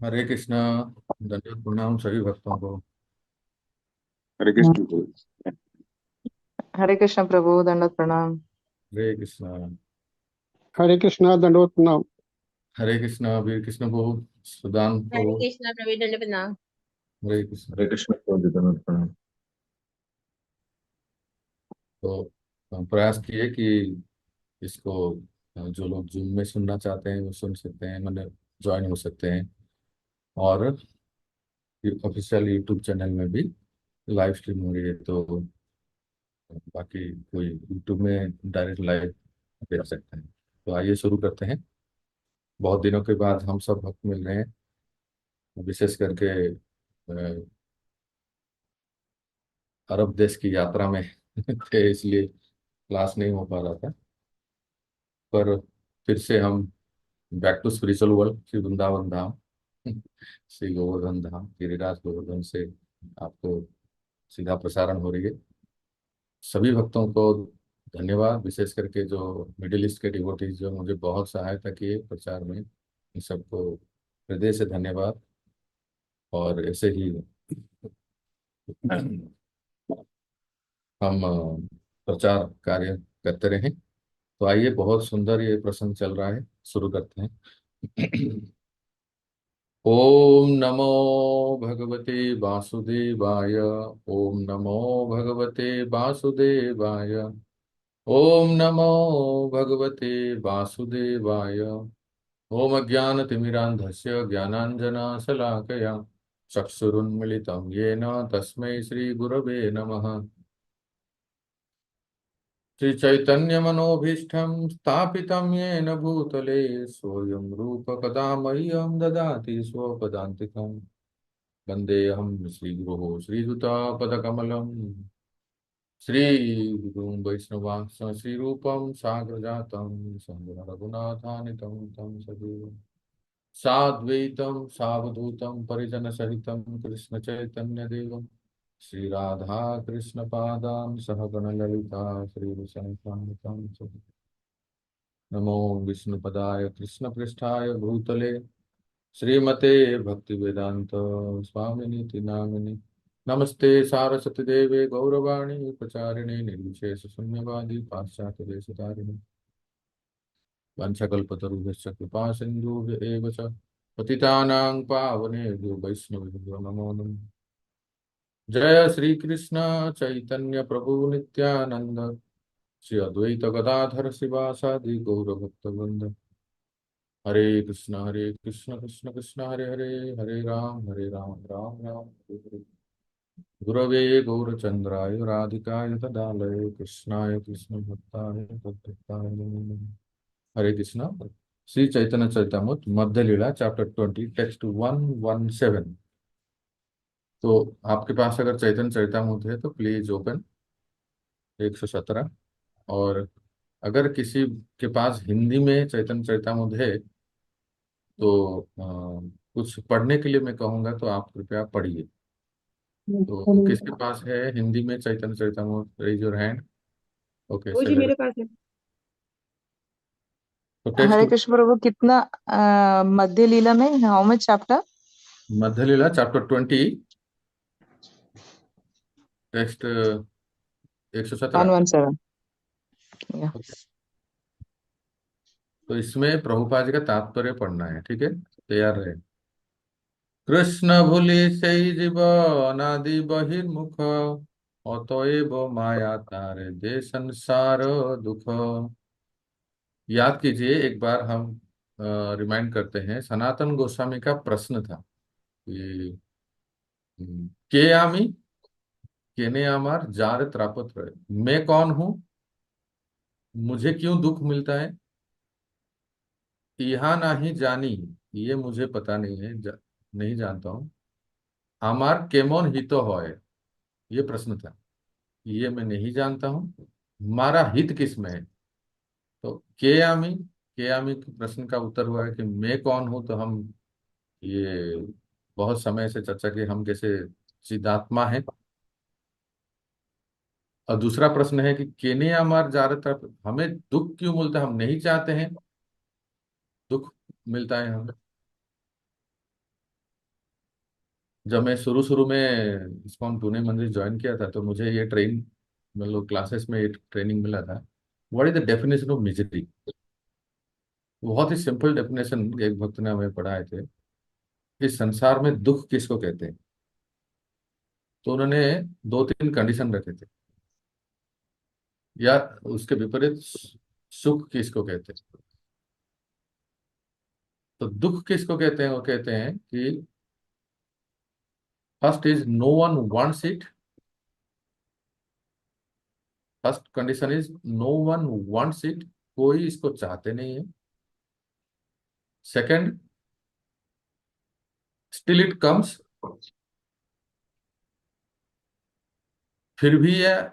हरे कृष्णा। दंडवत प्रणाम सभी भक्तों को। हरे कृष्ण प्रभु। हरे कृष्ण प्रभु, दंडवत प्रणाम। हरे कृष्णा। हरे कृष्णा दंडवत प्रणाम। हरे कृष्णा वीर कृष्ण को, सुदान को। हरे कृष्णा प्रवीण दंड प्रणाम। हरे कृष्ण। हरे कृष्ण प्रभु जगन्नाथ प्रणाम। तो हम प्रयास किए कि इसको जो लोग जूम में सुनना चाहते हैं वो सुन सकते हैं, मतलब ज्वाइन हो सकते हैं। और ऑफिशियल यूट्यूब चैनल में भी लाइव स्ट्रीम हो रही है, तो बाकी कोई यूट्यूब में डायरेक्ट लाइव देख सकते हैं। तो आइए शुरू करते हैं। बहुत दिनों के बाद हम सब भक्त मिल रहे हैं, विशेष करके अरब देश की यात्रा में थे, इसलिए क्लास नहीं हो पा रहा था। पर फिर से हम back to spiritual world, Shri Vrindavan Dham, Shri Govardhan Dham, Giriraj Govardhan से आपको सीधा प्रसारण हो रही है। सभी भक्तों को धन्यवाद, विशेष करके जो मिडिल ईस्ट के डिवोटीज जो मुझे बहुत सहायता किए प्रचार में, इन सबको हृदय से धन्यवाद। और ऐसे ही हम प्रचार कार्य करते रहें। तो आइए, बहुत सुंदर ये प्रसंग चल रहा है, शुरू करते हैं। ओम नमो भगवते वासुदेवाय। ओम नमो भगवते वासुदेवाय। ओम नमो भगवते वासुदेवाय। ओम अज्ञानतिमिरान्धस्य ज्ञानाञ्जनशलाकया चक्षुरुन्मिलितं येन तस्मै श्रीगुरवे नमः। श्रीचैतन्यमनोभीष्टं स्थापितं येन भूतले सोऽयं रूपकदा मह्यं ददाति स्वपदान्तिकम्। वन्देऽहं श्रीगुरोः श्रीयुतापदकमलं श्रीगुरुं वैष्णवांश्च श्रीरूपं साग्रजातं रघुनाथानितं तं सजीवम् साद्वैतं सावधूतं परिजनसहितं कृष्णचैतन्यदेवं श्रीराधा कृष्णपादान् सहगणललिता श्रीविशङ्खान्वितं नमो विष्णुपदाय कृष्णपृष्ठाय भूतले श्रीमते भक्तिवेदांत स्वामिनीति नामिनि नमस्ते सारस्वती देवे गौरवाणी प्रचारिणे निर्विशेष शून्यवादी पाश्चात्य देशतारिणे वंशकल्पतरुभ्यश्च कृपा सिन्धुभ्य एव च पतितानां पावनेभ्यो वैष्णवेभ्यो नमो नमः। जय श्री कृष्ण चैतन्य प्रभु नित्यानंद, श्री अद्वैत गदाधर शिवासादि गौर भक्तवृंद। हरे कृष्ण कृष्ण कृष्ण हरे हरे, हरे राम राम राम हरे हरे। गुरवे गौरचंद्राय राधिकाय तदालय कृष्णाय कृष्ण भक्ताय तद्भक्ताय नमो नमः। हरे कृष्णा। श्री चैतन्य चरितमृत मध्य लीला चैप्टर 20 टेक्स्ट 117। तो आपके पास अगर चैतन्य चरितमृत है तो प्लीज ओपन 117। और अगर किसी के पास हिंदी में चैतन्य चरितमृत है तो कुछ पढ़ने के लिए मैं कहूँगा, तो आप कृपया पढ़िए। तो किसके पास है हिंदी में Chaitanya Charitamrita? Raise your hand. Okay वो जी चलेगा। मेरे पास है। तो टेक्स्ट हरे कृष्ण प्रभु, कितना मध्य लीला में how much chapter? Madhya Leela chapter 20 text 117। 117। तो इसमें प्रभुपाद जी का तात्पर्य पढ़ना है, ठीक है? तैयार रहे। कृष्ण भूलि সেই জীব অনাদি বহির্মুখ অতএব माया तारे दे संसार दुख। याद कीजिए एक बार, हम रिमाइंड करते हैं। सनातन गोस्वामी का प्रश्न था कि के आमी केने आमार जार त्रापत रहे, मैं कौन हूं, मुझे क्यों दुख मिलता है, इहा नहीं जानी, ये मुझे पता नहीं है, नहीं जानता हूँ। आमार केमोन हितो होय, ये प्रश्न था, ये मैं नहीं जानता हूँ। हमारा हित किस में है? तो के आमी के प्रश्न का उत्तर हुआ है कि मैं कौन हूं। तो हम ये बहुत समय से चर्चा की, हम जैसे चिदात्मा है। और दूसरा प्रश्न है कि केने अमार जारत, हमें दुख क्यों मिलता है, हम नहीं चाहते हैं दुख मिलता है हमें। जब मैं शुरू शुरू में इस्कॉन पुणे मंदिर ज्वाइन किया था तो मुझे ये मतलब क्लासेस में ये ट्रेनिंग मिला था। What is the definition of misery. बहुत ही सिंपल डेफिनेशन एक भक्त ने हमें पढ़ाए थे। इस संसार में दुख किसको कहते हैं। तो उन्होंने दो तीन कंडीशन रखे थे, या उसके विपरीत सुख किसको कहते हैं। तो दुख किसको कहते हैं, वो कहते हैं कि first is no one wants it. First condition is no one wants it, कोई इसको चाहते नहीं है। सेकंड, स्टिल इट कम्स, फिर भी यह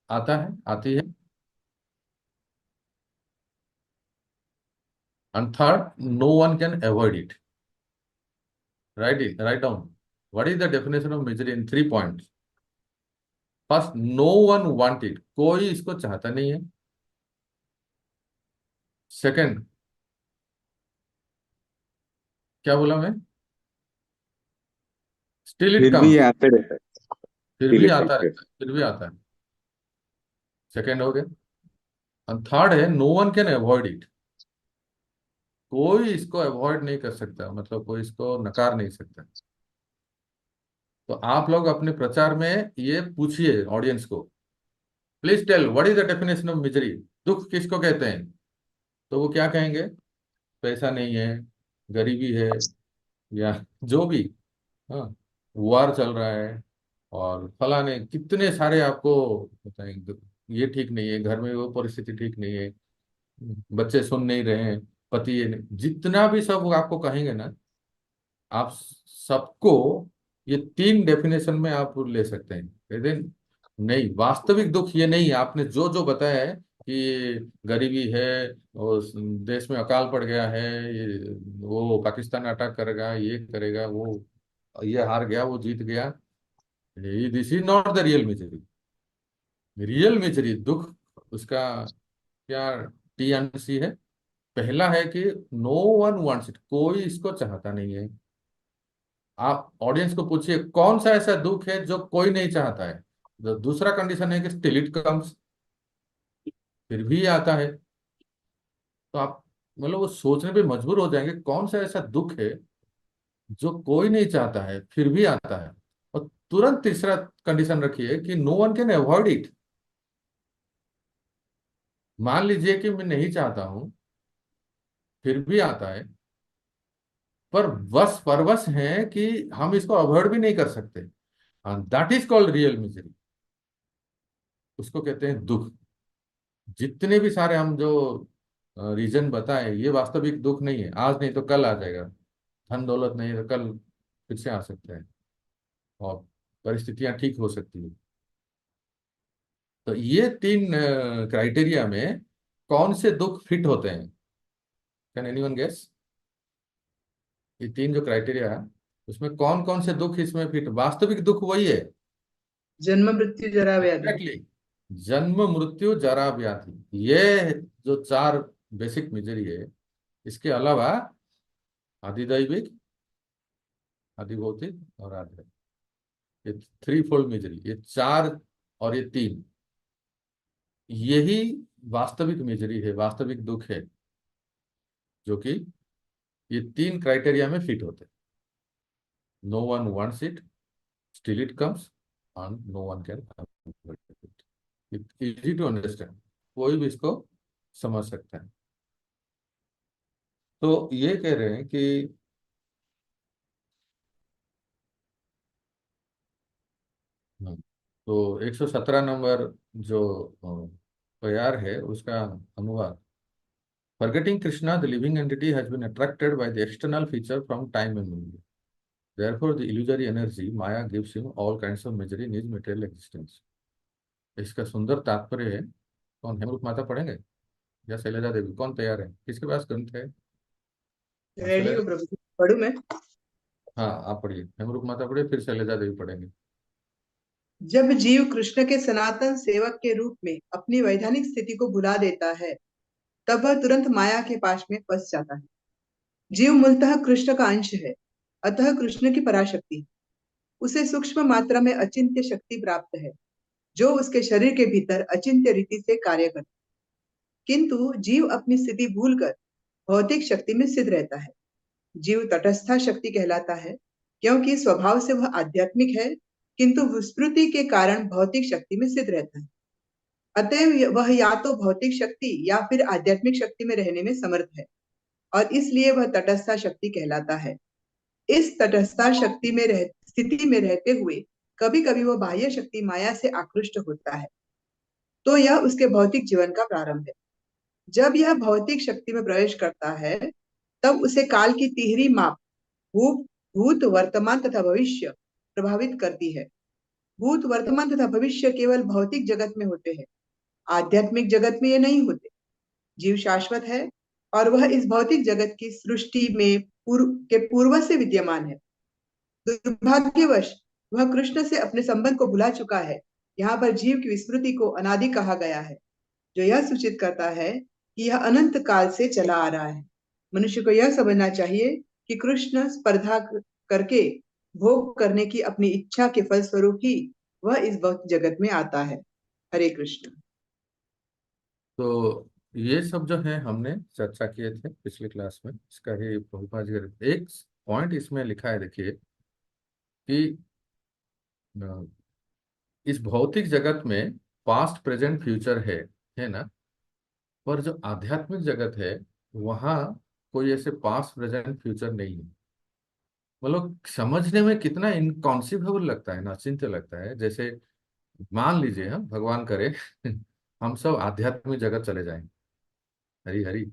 आता है, आती है। And third, no one can avoid it. Right down what is the definition of misery in 3 points. First, no one want it, कोई इसको चाहता नहीं है। सेकंड, क्या बोला मैं, स्टिल इट फिर भी ये कम्स, आते रहता है। फिर Till भी it आता comes, रहता है, फिर भी आता है। सेकंड हो गया। और थर्ड है no one can avoid it, कोई इसको अवॉइड नहीं कर सकता, मतलब कोई इसको नकार नहीं सकता। तो आप लोग अपने प्रचार में ये पूछिए ऑडियंस को, please tell what is the definition of misery. दुख किसको कहते हैं। तो वो क्या कहेंगे, पैसा नहीं है, गरीबी है, या जो भी, हाँ, वार चल रहा है, और फलाने कितने सारे आपको बताएंगे। ये ठीक नहीं है, घर में वो परिस्थिति ठीक नहीं है, बच्चे सुन नहीं रहे हैं, पति ये नहीं, जितना भी सब आपको कहेंगे ना, आप सबको ये तीन डेफिनेशन में आप ले सकते हैं। कहते हैं, नहीं, वास्तविक दुख ये नहीं है आपने जो जो बताया है कि गरीबी है, और देश में अकाल पड़ गया है, ये वो पाकिस्तान अटैक करेगा, ये करेगा, वो ये हार गया, वो जीत गया, this is not the real misery. Real misery दुख, उसका क्या टी एंड सी है। पहला है कि नो वन वांट्स इट, कोई इसको चाहता नहीं है। आप ऑडियंस को पूछिए कौन सा ऐसा दुख है जो कोई नहीं चाहता है। दूसरा कंडीशन है कि स्टिल इट कम्स, फिर भी आता है। तो आप मतलब वो सोचने पे मजबूर हो जाएंगे कौन सा ऐसा दुख है जो कोई नहीं चाहता है फिर भी आता है। और तुरंत तीसरा कंडीशन रखिए कि no one can avoid it. मान लीजिए कि मैं नहीं चाहता हूं, फिर भी आता है, पर वश परवश है कि हम इसको अवॉइड भी नहीं कर सकते। That is called real misery, उसको कहते हैं दुख। जितने भी सारे हम जो रीजन बताए, ये वास्तविक दुख नहीं है, आज नहीं तो कल आ जाएगा। धन दौलत नहीं है तो कल फिर से आ सकता है, और परिस्थितियां ठीक हो सकती है। तो ये तीन क्राइटेरिया में कौन से दुख फिट होते हैं, कैन एनीवन गेस। ये तीन जो क्राइटेरिया है, उसमें कौन कौन से दुख इसमें फिट, वास्तविक दुख वही है। जन्म मृत्यु जरा व्याधि। एग्जैक्टली, जन्म मृत्यु जरा व्याधि, ये जो चार बेसिक मिजरी है। इसके अलावा अधिदैविक, अधिभौतिक और आध्यात्मिक, ये थ्री फोल्ड मिजरी, ये चार और ये तीन, यही वास्तविक मिजरी है, वास्तविक दुख है, जो कि ये तीन क्राइटेरिया में फिट होते हैं। No one wants it, still it comes, and no one can avoid it. Easy to understand, कोई भी इसको समझ सकता है। तो ये कह रहे हैं कि हाँ, तो 117 नंबर जो तैयार है उसका अनुवाद। Forgetting Krishna, the living entity has been attracted by the external feature from time immemorial. Therefore, the illusory energy, Maya, gives him all kinds of misery in his material existence. इसका सुंदर तात्पर्य है। कौन, हेमरूप माता पढ़ेंगे या शैलजा देवी, कौन तैयार है, किसके पास ग्रंथ है। रेडी हो प्रभु जी, पढ़ू मैं। हाँ, आप पढ़िए, हेमरूप माता पढ़िए, फिर शैलजा देवी पढ़ेंगे। जब जीव कृष्ण के सनातन सेवक के रूप में अपनी वैधानिक स्थिति को भुला देता है, तब वह तुरंत माया के पाश में फंस जाता है। जीव मूलतः कृष्ण का अंश है, अतः कृष्ण की पराशक्ति है। उसे सूक्ष्म मात्रा में अचिंत्य शक्ति प्राप्त है, जो उसके शरीर के भीतर अचिंत्य रीति से कार्य करती है। किंतु जीव अपनी स्थिति भूलकर भौतिक शक्ति में स्थित रहता है। जीव तटस्था शक्ति कहलाता है, क्योंकि स्वभाव से वह आध्यात्मिक है, किंतु विस्मृति के कारण भौतिक शक्ति में स्थित रहता है। अतएव वह या तो भौतिक शक्ति या फिर आध्यात्मिक शक्ति में रहने में समर्थ है, और इसलिए वह तटस्था शक्ति कहलाता है। इस तटस्था शक्ति में स्थिति में रहते हुए कभी कभी वह बाह्य शक्ति माया से आकृष्ट होता है, तो यह उसके भौतिक जीवन का प्रारंभ है। जब यह भौतिक शक्ति में प्रवेश करता है, तब उसे काल की तिहरी माप भूत भूत वर्तमान तथा भविष्य प्रभावित करती है। भूत वर्तमान तथा भविष्य केवल भौतिक जगत में होते हैं, आध्यात्मिक जगत में ये नहीं होते। जीव शाश्वत है और वह इस भौतिक जगत की सृष्टि में पूर्व से विद्यमान है। दुर्भाग्यवश वह कृष्ण से अपने संबंध को भुला चुका है। यहाँ पर जीव की विस्मृति को अनादि कहा गया है, जो यह सूचित करता है कि यह अनंत काल से चला आ रहा है। मनुष्य को यह समझना चाहिए कि कृष्ण स्पर्धा करके भोग करने की अपनी इच्छा के फलस्वरूप ही वह इस भौतिक जगत में आता है। हरे कृष्ण। तो ये सब जो है हमने चर्चा किए थे पिछली क्लास में। इसका ही प्रभुपाद जी एक पॉइंट इसमें लिखा है, देखिए कि अ, इस भौतिक जगत में पास्ट प्रेजेंट फ्यूचर है ना, पर जो आध्यात्मिक जगत है वहाँ कोई ऐसे पास्ट प्रेजेंट फ्यूचर नहीं है। मतलब समझने में कितना इनकॉन्सिबल लगता है ना, अचिंत्य लगता है। जैसे मान लीजिए हम, भगवान करे हम सब आध्यात्मिक जगत चले जाएं, हरी हरी,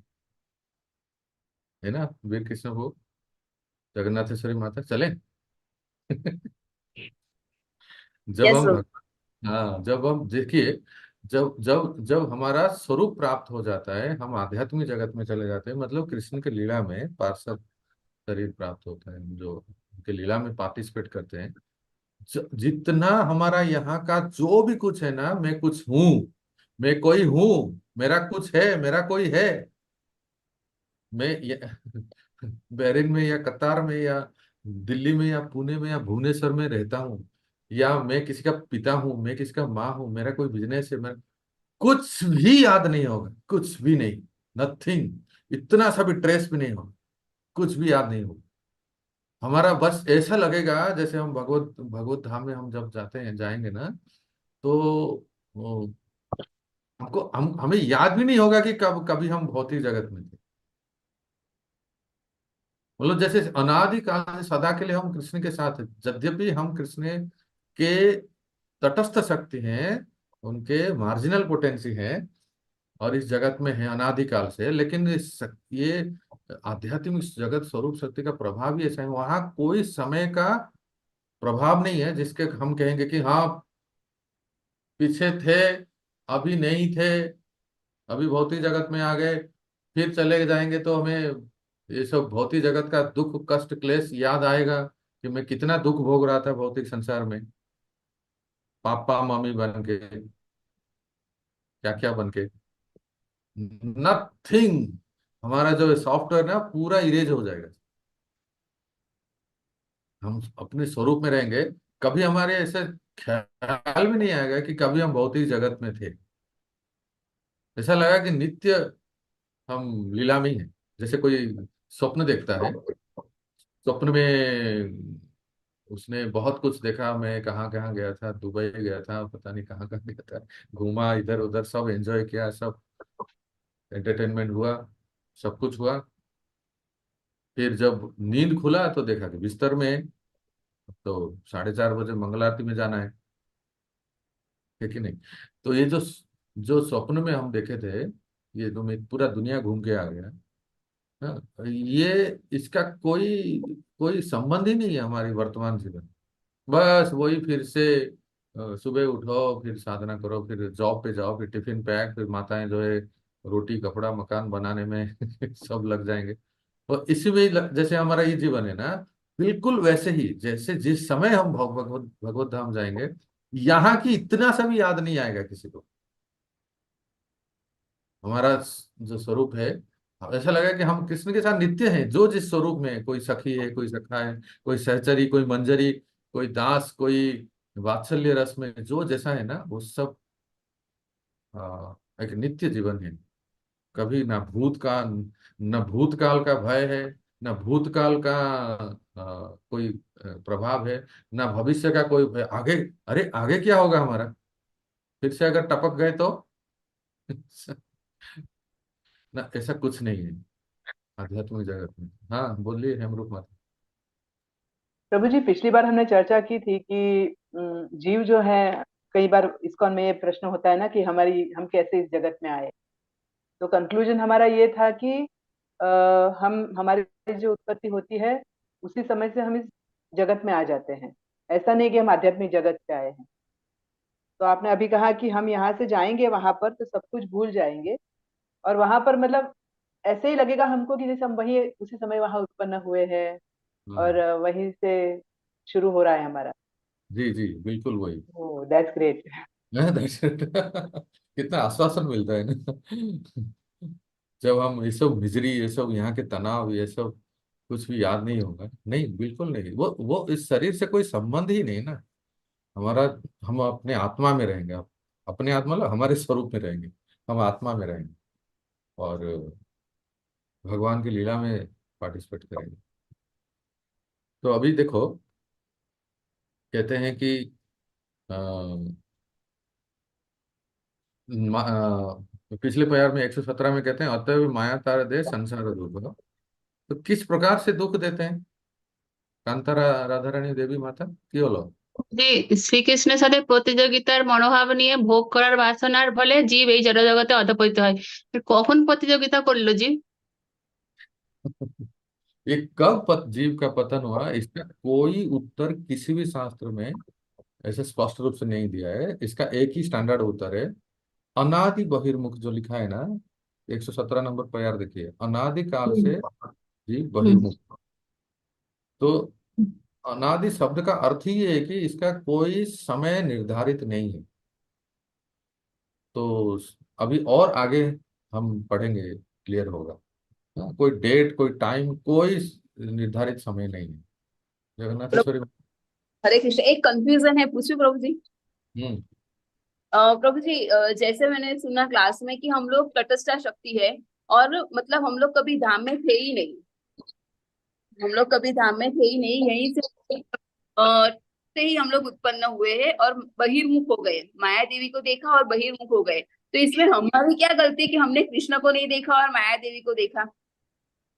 है ना, वीर कृष्ण वो जगन्नाथेश्वरी माता चले जब यस हम प्रभु। हाँ, जब हम देखिए, जब जब जब हमारा स्वरूप प्राप्त हो जाता है, हम आध्यात्मिक जगत में चले जाते हैं, मतलब कृष्ण के लीला में पार्षद शरीर प्राप्त होता है, जो उनके लीला में पार्टिसिपेट करते हैं। जितना हमारा यहाँ का जो भी कुछ है ना, मैं कुछ हूँ, मैं कोई हूँ, मेरा कुछ है, मेरा कोई है, मैं बहरीन में या कतार में या दिल्ली में या पुणे में या भुवनेश्वर में रहता हूँ, या मैं किसी का पिता हूँ, मैं किसी का माँ हूँ, मेरा कोई बिजनेस है, मैं कुछ भी याद नहीं होगा, कुछ भी नहीं, नथिंग, इतना सा भी ट्रेस भी नहीं होगा, कुछ भी याद नहीं होगा। हमारा बस ऐसा लगेगा जैसे हम भगवत भगवत धाम में हम जब जाते हैं, जाएंगे ना, तो वो, हमको हमें याद भी नहीं होगा कि कब कभी हम भौतिक जगत में थे। मतलब जैसे अनादि काल से सदा के लिए हम कृष्ण के साथ हैं। यद्यपि हम कृष्ण के तटस्थ शक्ति हैं, उनके मार्जिनल पोटेंसी हैं, और इस जगत में है अनादि काल से, लेकिन ये आध्यात्मिक जगत स्वरूप शक्ति का प्रभाव ही ऐसा है, वहां कोई समय का प्रभाव नहीं है जिसके हम कहेंगे कि हाँ पीछे थे, अभी नहीं थे, अभी भौतिक जगत में आ गए, फिर चले जाएंगे तो हमें ये सब भौतिक जगत का दुख कष्ट क्लेश याद आएगा कि मैं कितना दुख भोग रहा था भौतिक संसार में, पापा मम्मी बन के, क्या क्या बन के, नथिंग। हमारा जो सॉफ्टवेयर ना पूरा इरेज हो जाएगा, हम अपने स्वरूप में रहेंगे। कभी हमारे ऐसे ख्याल भी नहीं आएगा कि कभी हम भौतिक जगत में थे। ऐसा लगा कि नित्य हम लीला में ही हैं। जैसे कोई स्वप्न देखता है, स्वप्न में उसने बहुत कुछ देखा, मैं कहाँ कहाँ गया था, दुबई गया था, पता नहीं कहाँ कहाँ गया था, घूमा इधर उधर, सब एंजॉय किया, सब एंटरटेनमेंट हुआ, सब कुछ हुआ। फिर जब नींद खुला तो देखा कि बिस्तर में है, तो 4:30 बजे मंगल आरती में जाना है कि नहीं। तो ये जो जो स्वप्न में हम देखे थे, ये तो मैं पूरा दुनिया घूम के आ गया। हाँ, ये इसका कोई कोई संबंध ही नहीं है हमारी वर्तमान जीवन। बस वही फिर से सुबह उठो, फिर साधना करो, फिर जॉब पे जाओ, फिर टिफिन पैक, फिर माताएं जो है रोटी कपड़ा मकान बनाने में सब लग जाएंगे। तो इसी में ही जैसे हमारा ये जीवन है ना, बिल्कुल वैसे ही जैसे जिस समय हम भगवत भगवत धाम जाएंगे, यहाँ की इतना सा भी याद नहीं आएगा किसी को। हमारा जो स्वरूप है, ऐसा लगा कि हम कृष्ण के साथ नित्य हैं, जो जिस स्वरूप में, कोई सखी है, कोई सखा है, कोई सहचरी, कोई मंजरी, कोई दास, कोई वात्सल्य रस में जो जैसा है ना, वो सब एक नित्य जीवन है। कभी ना न भूतकाल का भय है, न भूतकाल का कोई प्रभाव है, न भविष्य का कोई भय। आगे, अरे आगे क्या होगा हमारा, फिर से अगर टपक गए तो ना, ऐसा कुछ नहीं है आध्यात्मिक जगत में। हाँ बोलिए हेमरूप माता। प्रभु जी, पिछली बार हमने चर्चा की थी कि जीव जो है, कई बार इस्कॉन में ये प्रश्न होता है ना कि हम कैसे इस जगत में आए। तो कंक्लूजन हमारा ये था कि अ, हम हमारी जो उत्पत्ति होती है उसी समय से हम इस जगत में आ जाते हैं। ऐसा नहीं कि हम आध्यात्मिक जगत से आए हैं। तो आपने अभी कहा कि हम यहाँ से जाएंगे वहां पर तो सब कुछ भूल जाएंगे, और वहां पर मतलब ऐसे ही लगेगा हमको कि जैसे हम वही उसी समय वहां उत्पन्न हुए हैं, और हाँ वहीं से शुरू हो रहा है हमारा। जी जी, बिल्कुल वही। ओह, दैट्स ग्रेट। That's it. कितना आश्वासन मिलता है ना जब हम ये सब मिजरी, ये सब यहाँ के तनाव, ये सब कुछ भी याद नहीं होगा। नहीं, बिल्कुल नहीं। वो इस शरीर से कोई संबंध ही नहीं ना हमारा। हम अपने आत्मा में रहेंगे। अपने आत्मा मतलब हमारे स्वरूप में रहेंगे, हम आत्मा में रहेंगे और भगवान की लीला में पार्टिसिपेट करेंगे। तो अभी देखो, कहते हैं कि अ, पिछले प्यार में 117 में कहते हैं, अतएव माया तार दे संसार दुख। तो किस प्रकार से दुख देते हैं कांता राधा रानी देवी माता, কি হলো? যে শ্রীকৃষ্ণের সাথে প্রতিযোগিতার মনোভাব নিয়ে ভোগ করার বাসনার ফলে জীব এই জড়জগতে অধঃপতিত হয়। কখন প্রতিযোগিতা করলো জীব? ये कब जीव का पतन हुआ, इसका कोई उत्तर किसी भी शास्त्र में ऐसे स्पष्ट रूप से नहीं दिया है। इसका एक ही स्टैंडर्ड उत्तर है, अनादि बहिर्मुख जो लिखा है ना। 117 नंबर पर यार देखिए, अनादि काल हम्म, से जीव हम्म, बहिर्मुख। तो अनादि शब्द का अर्थ ही ये है कि इसका कोई समय निर्धारित नहीं है। तो अभी और आगे हम पढ़ेंगे, क्लियर होगा। हाँ, कोई डेट, कोई टाइम, कोई निर्धारित समय नहीं है। जगन्नाथेश्वरी। हरे कृष्ण, एक कंफ्यूजन है, पूछूं प्रभु जी? हम्म। प्रभु जी, जैसे मैंने सुना क्लास में कि हम लोग तटस्थ शक्ति है, और मतलब हम लोग कभी धाम में थे ही नहीं। हम लोग कभी धाम में थे ही नहीं, यहीं से ही हम लोग उत्पन्न हुए हैं और बहिर्मुख हो गए, माया देवी को देखा और बहिर्मुख हो गए। तो इसमें हमारी क्या गलती कि हमने कृष्ण को नहीं देखा और माया देवी को देखा?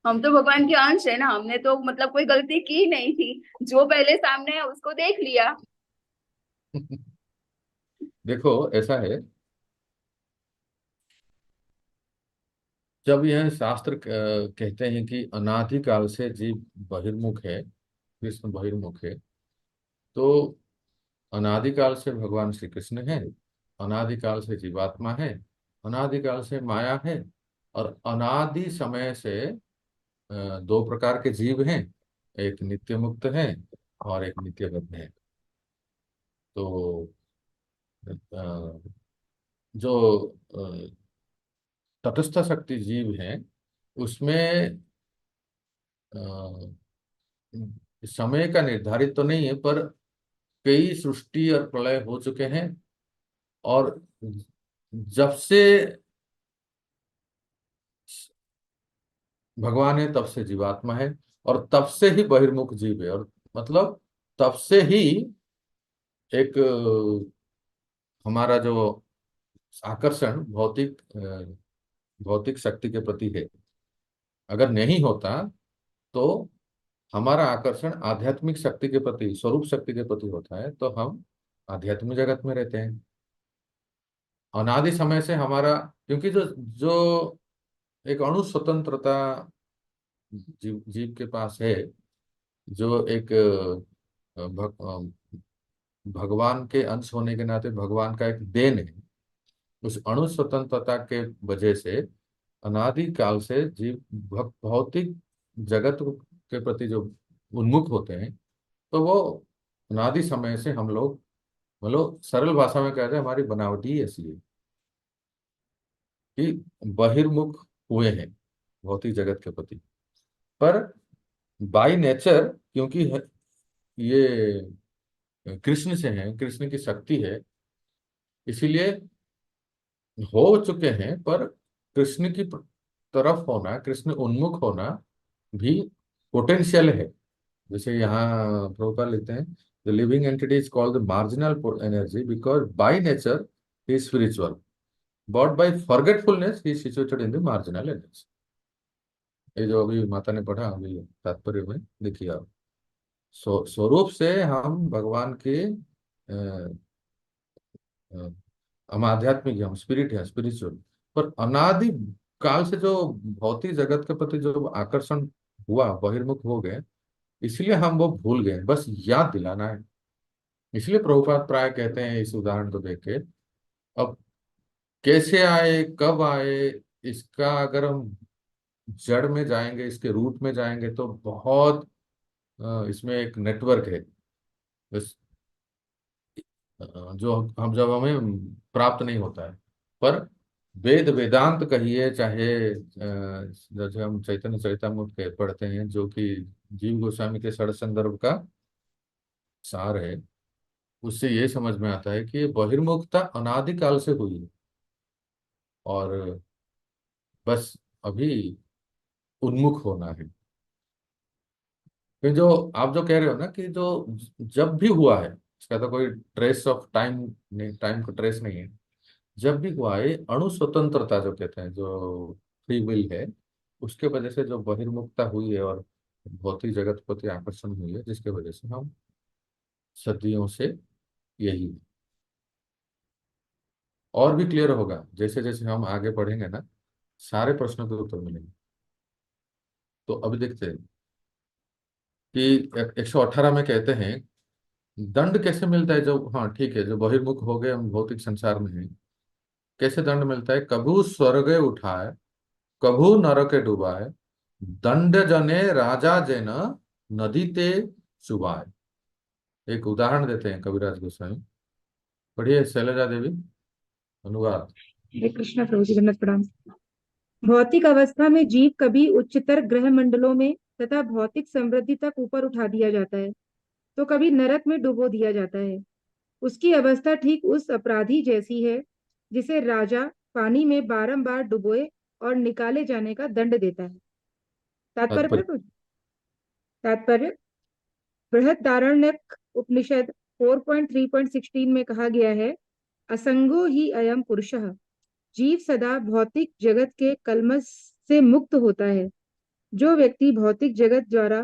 हम तो भगवान के अंश है ना, हमने तो मतलब कोई गलती की नहीं थी। जो पहले सामने है उसको देख लिया। देखो ऐसा है, जब यह शास्त्र कहते हैं कि अनादिकाल से जीव बहिर्मुख है, कृष्ण बहिर्मुख है, तो अनादिकाल से भगवान श्री कृष्ण है, अनादिकाल से जीवात्मा है, अनादिकाल से माया है, और अनादि समय से दो प्रकार के जीव हैं, एक नित्य मुक्त है और एक नित्य बद्ध है। तो अ, जो तटस्थ शक्ति जीव है, उसमें अ, समय का निर्धारित तो नहीं है, पर कई सृष्टि और प्रलय हो चुके हैं, और जब से भगवान है तब से जीवात्मा है, और तब से ही बहिर्मुख जीव है। और मतलब तब से ही एक हमारा जो आकर्षण भौतिक शक्ति के प्रति है, अगर नहीं होता तो हमारा आकर्षण आध्यात्मिक शक्ति के प्रति, स्वरूप शक्ति के प्रति होता है, तो हम आध्यात्मिक जगत में रहते हैं। अनादि समय से हमारा, क्योंकि जो जो एक अणु स्वतंत्रता जीव के पास है, जो एक भगवान के अंश होने के नाते भगवान का एक देन है, उस अणु स्वतंत्रता के वजह से अनादि काल से जीव भौतिक जगत के प्रति जो उन्मुख होते हैं, तो वो अनादि समय से हम लोग, मतलब सरल भाषा में कहते हैं, हमारी बनावटी ही ऐसी है कि बहिर्मुख हुए हैं भौतिक जगत के प्रति। पर बाय नेचर, क्योंकि ये कृष्ण से हैं, कृष्ण की शक्ति है, इसीलिए हो चुके हैं, पर कृष्ण की तरफ होना, कृष्ण उन्मुख होना भी पोटेंशियल है। जैसे यहाँ प्रभुपाद लिखते हैं, the living entity is called the marginal energy because by nature he is spiritual, but by forgetfulness he is situated in the marginal energy. ये जो अभी माता ने पढ़ा अभी तात्पर्य में देखिए आप, स्वरूप से हम भगवान के हम आध्यात्मिक हैं, हम स्पिरिट है, स्पिरिचुअल। पर अनादि काल से जो भौतिक जगत के प्रति जो आकर्षण हुआ, बहिर्मुख हो गए, इसलिए हम वो भूल गए, बस याद दिलाना है। इसलिए प्रभुपाद प्राय कहते हैं इस उदाहरण को देख के, अब कैसे आए, कब आए, इसका अगर हम जड़ में जाएंगे, इसके रूट में जाएंगे, तो बहुत इसमें एक नेटवर्क है, बस जो हम जब हमें प्राप्त नहीं होता है। पर वेद वेदांत कहिए, चाहे जैसे हम चैतन्य चरितामृत के पढ़ते हैं, जो कि जीव गोस्वामी के षड संदर्भ का सार है, उससे ये समझ में आता है कि ये बहिर्मुखता अनादिकाल से हुई है, और बस अभी उन्मुख होना है। फिर जो आप जो कह रहे हो ना कि जो जब भी हुआ है, इसका तो कोई ट्रेस ऑफ टाइम नहीं, टाइम का ट्रेस नहीं है। जब भी हुआ है, अणु स्वतंत्रता जो कहते हैं, जो फ्री विल है, उसके वजह से जो बहिर्मुखता हुई है और भौतिक जगत के प्रति आकर्षण हुई है, जिसके वजह से हम सदियों से यही है। और भी क्लियर होगा जैसे जैसे हम आगे पढ़ेंगे ना, सारे प्रश्नों के उत्तर मिलेंगे। तो अभी देखते हैं कि 118 में कहते हैं, दंड कैसे मिलता है जब, हाँ ठीक है, जो बहिर्मुख हो गए, हम भौतिक संसार में हैं, कैसे दंड मिलता है? कभू स्वर्ग उठाए, कभू नरके डुबाए, दंड जने राजा जेन नदी ते चुबाए। एक उदाहरण देते हैं कविराज गोस्वामी, पढ़िए शैलजा देवी, अनुवाद। हरे कृष्ण प्रभु जी, दंडवत प्रणाम। भौतिक अवस्था में जीव कभी उच्चतर ग्रह मंडलों में तथा भौतिक समृद्धि तक ऊपर उठा दिया जाता है, तो कभी नरक में डुबो दिया जाता है। उसकी अवस्था ठीक उस अपराधी जैसी है जिसे राजा पानी में बारंबार डुबोए और निकाले जाने का दंड देता है। तात्पर्य तात्पर्य। प्रभु, तात्पर्य बृहदारण्यक उपनिषद 4.3.16 में कहा गया है, असंगो ही अयम पुरुषः। जीव सदा भौतिक जगत के कलमश से मुक्त होता है। जो व्यक्ति भौतिक जगत द्वारा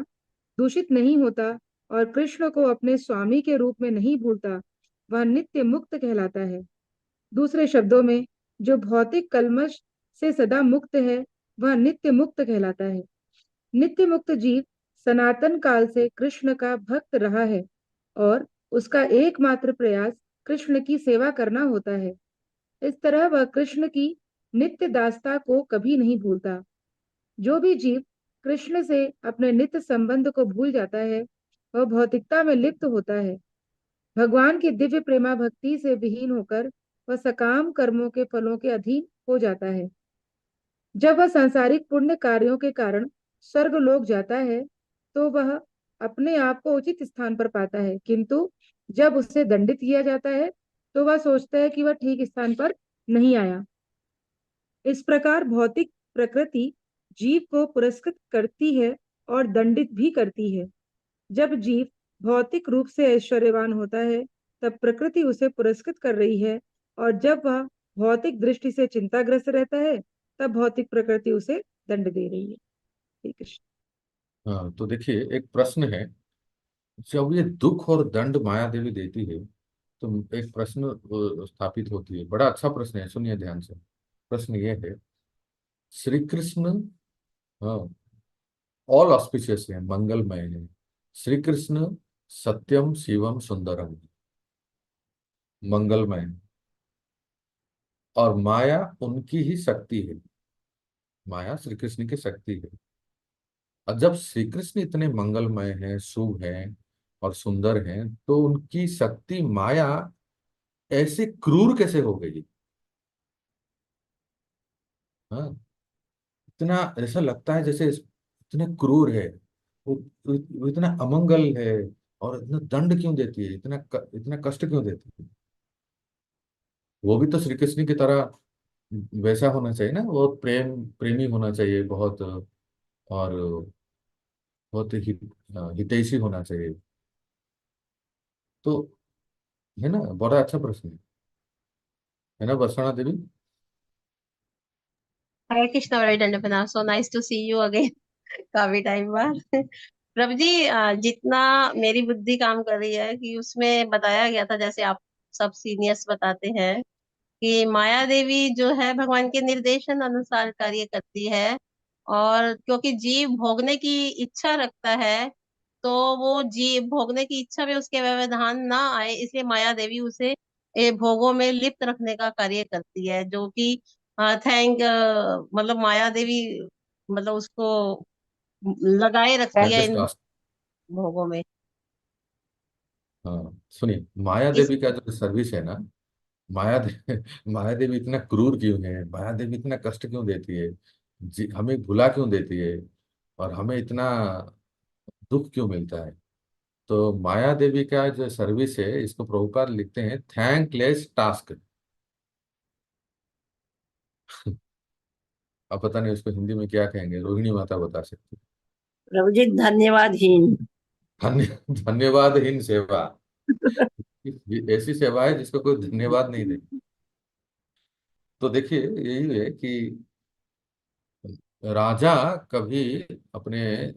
दूषित नहीं होता और कृष्ण को अपने स्वामी के रूप में नहीं भूलता, वह नित्य मुक्त कहलाता है। दूसरे शब्दों में, जो भौतिक कलमश से सदा मुक्त है, वह नित्य मुक्त कहलाता है। नित्य मुक्त जीव सनातन काल से कृष्ण का भक्त रहा है और उसका एकमात्र प्रयास कृष्ण की सेवा करना होता है। इस तरह वह कृष्ण की नित्य दासता को कभी नहीं भूलता। जो भी जीव कृष्ण से अपने नित्य संबंध को भूल जाता है, वह भौतिकता में लिप्त होता है। भगवान की दिव्य प्रेमा भक्ति से विहीन होकर वह सकाम कर्मों के फलों के अधीन हो जाता है। जब वह सांसारिक पुण्य कार्यों के कारण स्वर्ग लोक जाता है, तो वह अपने आप को उचित स्थान पर पाता है, किंतु जब उसे दंडित किया जाता है, तो वह सोचता है कि वह ठीक स्थान पर नहीं आया। इस प्रकार भौतिक प्रकृति जीव को पुरस्कृत करती है और दंडित भी करती है। जब जीव भौतिक रूप से ऐश्वर्यवान होता है, तब प्रकृति उसे पुरस्कृत कर रही है, और जब वह भौतिक दृष्टि से चिंताग्रस्त रहता है, तब भौतिक प्रकृति उसे दंड दे रही है। ठीक है। हाँ, तो देखिए एक प्रश्न है, जब ये दुख और दंड माया देवी देती है, तो एक प्रश्न स्थापित होती है। बड़ा अच्छा प्रश्न है, सुनिए ध्यान से। प्रश्न ये है, श्री कृष्ण, हाँ, ऑल ऑस्पिशियस है, मंगलमय है, श्री कृष्ण सत्यम शिवम सुंदरम, मंगलमय है, और माया उनकी ही शक्ति है, माया श्री कृष्ण की शक्ति है। और जब श्री कृष्ण इतने मंगलमय हैं, शुभ हैं और सुंदर हैं, तो उनकी शक्ति माया ऐसे क्रूर कैसे हो गई? हाँ, इतना ऐसा लगता है जैसे इतने क्रूर है, वो इतना अमंगल है, और इतना दंड क्यों देती है, इतना कष्ट क्यों देती है? वो भी तो श्री कृष्ण की तरह वैसा होना चाहिए ना, वो प्रेमी होना चाहिए बहुत, और बहुत हितैषी होना चाहिए। तो है ना, बड़ा अच्छा प्रश्न है ना Varshana Devi? Hare Krishna, very Dandapana. So nice to see you again. काफी टाइम बाद। प्रभु जी, जितना मेरी बुद्धि काम कर रही है कि उसमें बताया गया था, जैसे आप सब सीनियर्स बताते हैं कि माया देवी जो है भगवान के निर्देशन अनुसार कार्य करती है, और क्योंकि जीव भोगने की इच्छा रखता है, तो वो जीव भोगने की इच्छा में उसके व्यवधान ना आए, इसलिए माया देवी उसे भोगों में लिप्त रखने का कार्य करती है, जो कि मतलब माया देवी मतलब उसको लगाए रखती है एडजस्ट इन टास्क। भोगों में। हाँ सुनिए, माया इस देवी का जो सर्विस है ना, माया देवी इतना क्रूर क्यों है, माया देवी इतना कष्ट क्यों देती है, हमें भुला क्यों देती है, और हमें इतना दुख क्यों मिलता है? तो माया देवी का जो सर्विस है, इसको प्रभुपाद लिखते हैं थैंकलेस टास्क। अब पता नहीं उसको हिंदी में क्या कहेंगे, रोहिणी माता बता सकती प्रभु जी धन्यवादहीन। है। धन्यवादहीन सेवा। ऐसी सेवा है जिसको कोई धन्यवाद नहीं दे। तो देखिए, यही है कि राजा कभी अपने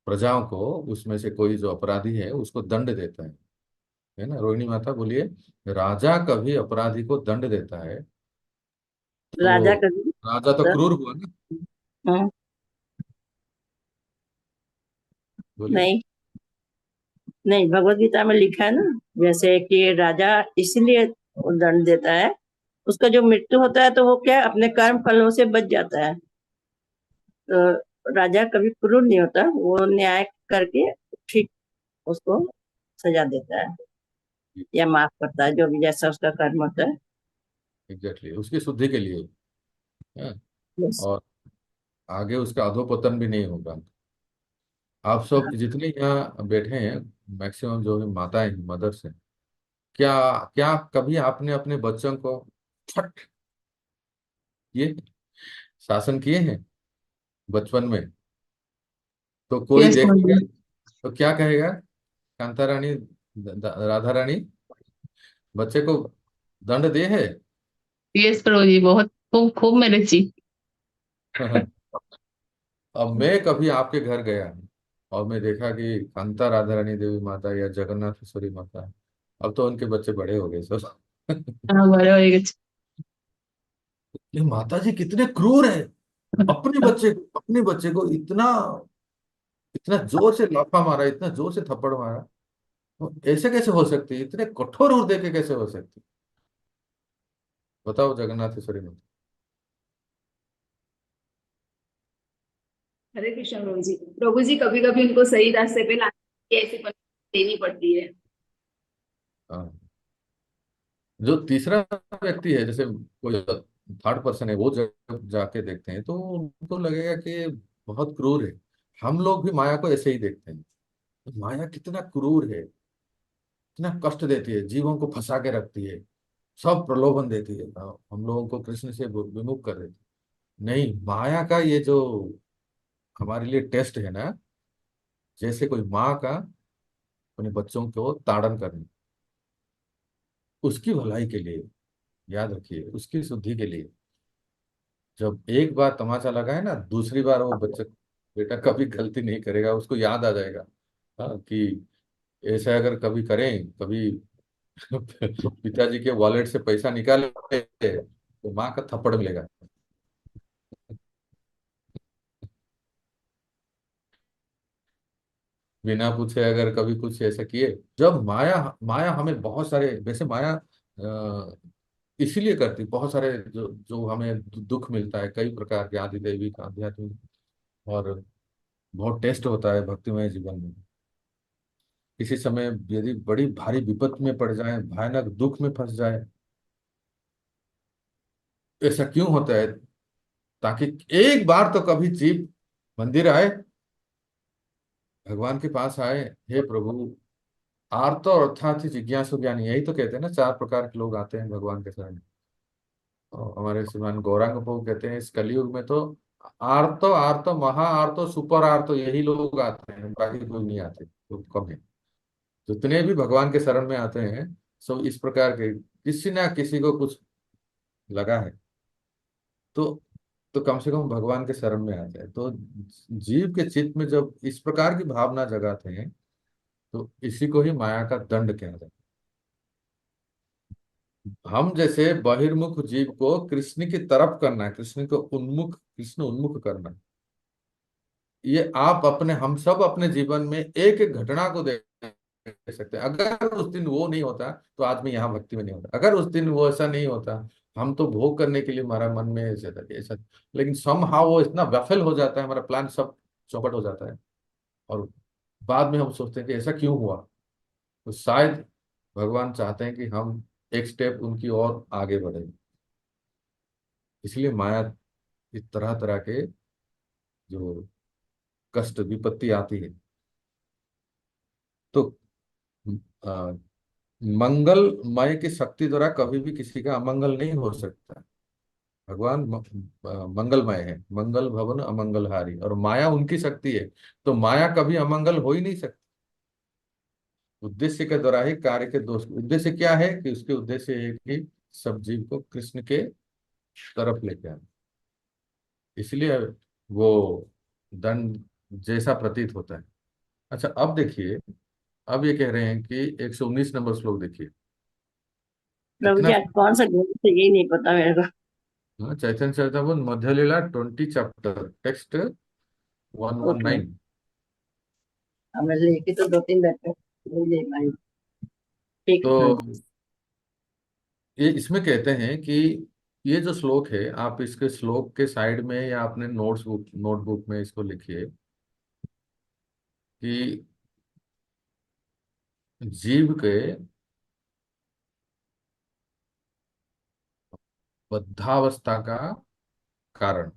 प्रजाओं को, उसमें से कोई जो अपराधी है उसको दंड देता है ना? रोहिणी माता बोलिए। राजा कभी अपराधी को दंड देता है, राजा तो कभी राजा तो क्रूर हुआ ना। हाँ, बोलिए। नहीं नहीं, भगवत गीता में लिखा है ना, जैसे कि राजा इसलिए दंड देता है, उसका जो मृत्यु होता है तो वो क्या अपने कर्म फलों से बच जाता है। तो राजा कभी क्रूर नहीं होता, वो न्याय करके ठीक उसको सजा देता है या माफ करता है, जो भी जैसा उसका कर्म होता है। एग्जैक्टली, उसकी शुद्धि के लिए है। बस। और आगे उसका अधोपतन भी नहीं होगा। आप सब जितने यहाँ बैठे हैं, मैक्सिमम जो भी माताएं मदर्स हैं, क्या क्या कभी आपने अपने बच्चों को फट ये शासन किए हैं बचपन में? तो कोई यस देखेगा प्रभु तो क्या कहेगा? कांता रानी, राधा रानी बच्चे को दंड दे है? जी, यस प्रभु जी, बहुत खूब खूब मेरे जी। अब मैं कभी आपके घर गया और मैं देखा कि कांता राधा रानी देवी माता या जगन्नाथेश्वरी माता, अब तो उनके बच्चे बड़े हो गए सब। हाँ, बड़े हो गए। ये माता जी कितने क्रूर है, अपने बच्चे को इतना इतना जोर से लाफा मारा, इतना जोर से थप्पड़ मारा। तो ऐसे कैसे हो सकती है, इतने कठोर हृदय के कैसे हो सकती? बताओ जगन्नाथेश्वरी माता। हरे कृष्ण प्रभु जी। प्रभु जी कभी कभी उनको सही रास्ते पे लाने के लिए ऐसी पनिशमेंट देनी पड़ती है। हाँ, जो तीसरा व्यक्ति है, जैसे कोई थर्ड पर्सन है, वो जब जाके देखते हैं तो उनको लगेगा कि बहुत क्रूर है। हम लोग भी माया को ऐसे ही देखते हैं। तो माया कितना क्रूर है, कितना कष्ट देती है, जीवों को फंसा के रखती है, सब प्रलोभन देती है, हम लोगों को कृष्ण से विमुख कर देती है। नहीं, माया का ये जो हमारे लिए टेस्ट है ना, जैसे कोई माँ का अपने बच्चों को ताड़न करना, उसकी भलाई के लिए, याद रखिए, उसकी शुद्धि के लिए। जब एक बार तमाचा लगाए ना, दूसरी बार वो बच्चा, बेटा कभी गलती नहीं करेगा, उसको याद आ जाएगा। हाँ, कि ऐसा अगर कभी करें, कभी पिताजी के वॉलेट से पैसा निकाले तो माँ का थप्पड़ मिलेगा। बिना पूछे अगर कभी कुछ ऐसा किए, जब माया माया हमें बहुत सारे, वैसे माया इसीलिए करती, बहुत सारे जो जो हमें दुख मिलता है कई प्रकार के, आदि दैविक आध्यात्मिक, और बहुत टेस्ट होता है भक्तिमय जीवन में। किसी समय यदि बड़ी भारी विपत्त में पड़ जाए, भयानक दुख में फंस जाए, ऐसा क्यों होता है? ताकि एक बार तो कभी जीव मंदिर आए, भगवान के पास आए, हे प्रभु, आर्तो अर्थात जिज्ञासु ज्ञानी, यही तो कहते हैं ना, 4 प्रकार के लोग आते हैं भगवान के शरण में। और हमारे श्रीमान गौरांग प्रभु कहते हैं इस कलयुग में तो आर्तो आर्तो महा आर्तो सुपर आर्तो यही लोग आते हैं, बाकी कोई नहीं आते, तो कम है। जितने भी भगवान के शरण में आते हैं सब इस प्रकार के, किसी ना किसी को कुछ लगा है, तो कम से कम भगवान के शरण में आते हैं। तो जीव के चित्त में जब इस प्रकार की भावना जगाते हैं तो इसी को ही माया का दंड कहा जाता है। हम जैसे बहिर्मुख जीव को कृष्ण की तरफ करना, कृष्ण को उन्मुख, कृष्ण उन्मुख करना, ये आप अपने, हम सब अपने जीवन में एक एक घटना को देख सकते हैं। अगर उस दिन वो नहीं होता तो आदमी यहाँ भक्ति में नहीं होता, अगर उस दिन वो ऐसा नहीं होता, हम तो भोग करने के लिए हमारा मन में ऐसा था ऐसा, लेकिन समहाउ वो इतना व्यफल हो जाता है, हमारा प्लान सब चौपट हो जाता है, और बाद में हम सोचते हैं कि ऐसा क्यों हुआ। तो शायद भगवान चाहते हैं कि हम एक स्टेप उनकी ओर आगे बढ़े, इसलिए माया इस तरह तरह के जो कष्ट विपत्ति आती है। तो आ, मंगलमय की शक्ति द्वारा कभी भी किसी का अमंगल नहीं हो सकता। भगवान मंगलमय है, मंगल भवन अमंगलहारी, और माया उनकी शक्ति है, तो माया कभी अमंगल हो ही नहीं सकती। उद्देश्य के द्वारा ही कार्य के दोष, उद्देश्य क्या है कि उसके उद्देश्य है कि सब जीव को कृष्ण के तरफ लेके आए, इसलिए वो दंड जैसा प्रतीत होता है। अच्छा, अब देखिए, अब ये कह रहे हैं कि 119 नंबर श्लोक देखिए। प्रभु इतना जी आज कौन सा ग्रंथ है यही नहीं पता मेरे को। हाँ, चैतन्य चरितमृत मध्य लीला 20 चैप्टर टेक्स्ट ओके, 119। हमें लेके तो 2-3 बैठे नहीं दे पाएंगे। ठीक है तो प्रभु जी। ये इसमें कहते हैं कि ये जो श्लोक है, आप इसके श्लोक के साइड में या अपने नोटबुक में इसको लिखिए कि जीव के बद्धावस्था का कारण,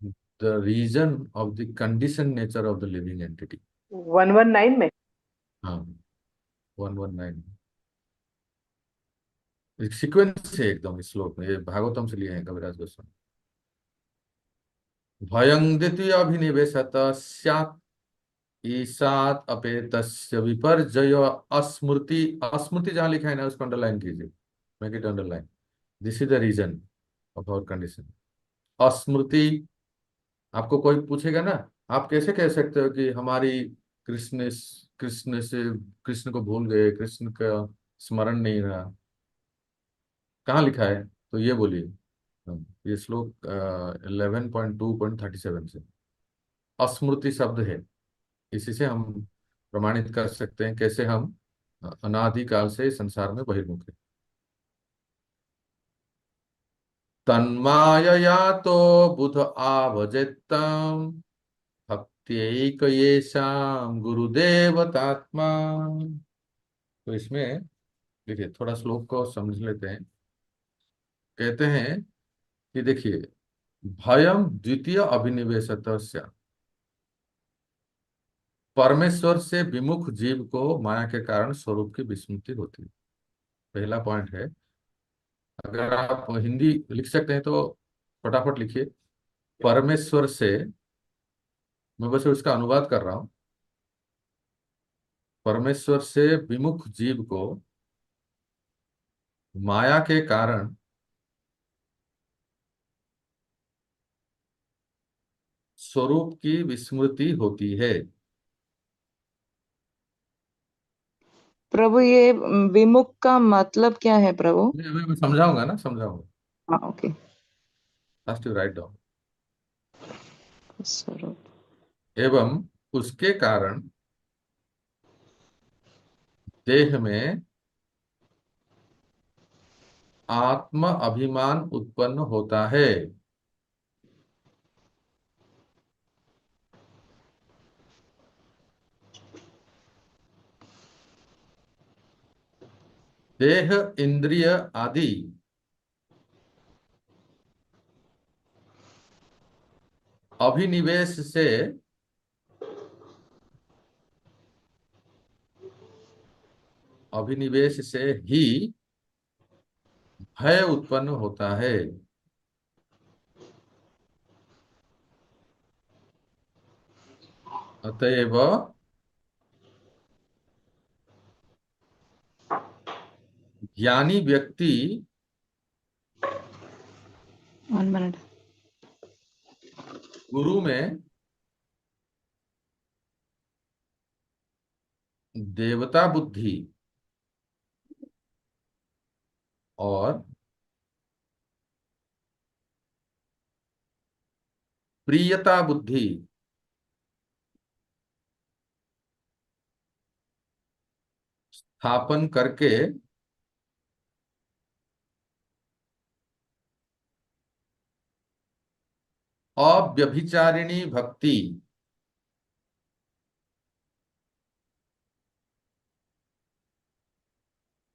the reason of the condition nature of the living entity. 119 में। हाँ, 119 एक सीक्वेंस है एकदम इस श्लोक में, ये भागवतम से लिए हैं कविराज गोस्वामी। भयं द्वितीय अभिनिवेशत स्यात् ईसात अपेतस्य विपर्जय अस्मृति, अस्मृति जहां लिखा है ना उसको अंडरलाइन कीजिए, make it underline. This is the reason of our condition. अस्मृति, आपको कोई पूछेगा ना, आप कैसे कह सकते हो कि हमारी कृष्ण कृष्ण से कृष्ण को भूल गए, कृष्ण का स्मरण नहीं रहा, कहाँ लिखा है? तो ये बोलिए, ये श्लोक 11.2.37 से अस्मृति शब्द है। इसी से हम प्रमाणित कर सकते हैं कैसे हम अनादिकाल से संसार में बहिर्मुख हैं। तन्मायया तो बुध आभजेत्तम भक्त्यैक येषां गुरुदेवतात्मा। तो इसमें देखिए, थोड़ा श्लोक को समझ लेते हैं। कहते हैं कि देखिए, भयम द्वितीय अभिनिवेशतस्य, परमेश्वर से विमुख जीव को माया के कारण स्वरूप की विस्मृति होती है। पहला पॉइंट है। अगर आप हिंदी लिख सकते हैं तो फटाफट लिखिए, परमेश्वर से, मैं बस उसका अनुवाद कर रहा हूं, परमेश्वर से विमुख जीव को माया के कारण स्वरूप की विस्मृति होती है। प्रभु ये विमुख का मतलब क्या है प्रभु? मैं समझाऊंगा ना, समझाऊंगा। हाँ, okay. First you write down. स्वरूप। एवं उसके कारण देह में आत्म अभिमान उत्पन्न होता है। देह इंद्रिय आदि अभिनिवेश से अभिनिवेश से ही भय उत्पन्न होता है। अतएव ज्ञानी व्यक्ति 1 minute. गुरु में देवता बुद्धि और प्रियता बुद्धि स्थापन करके अव्यभिचारिणी भक्ति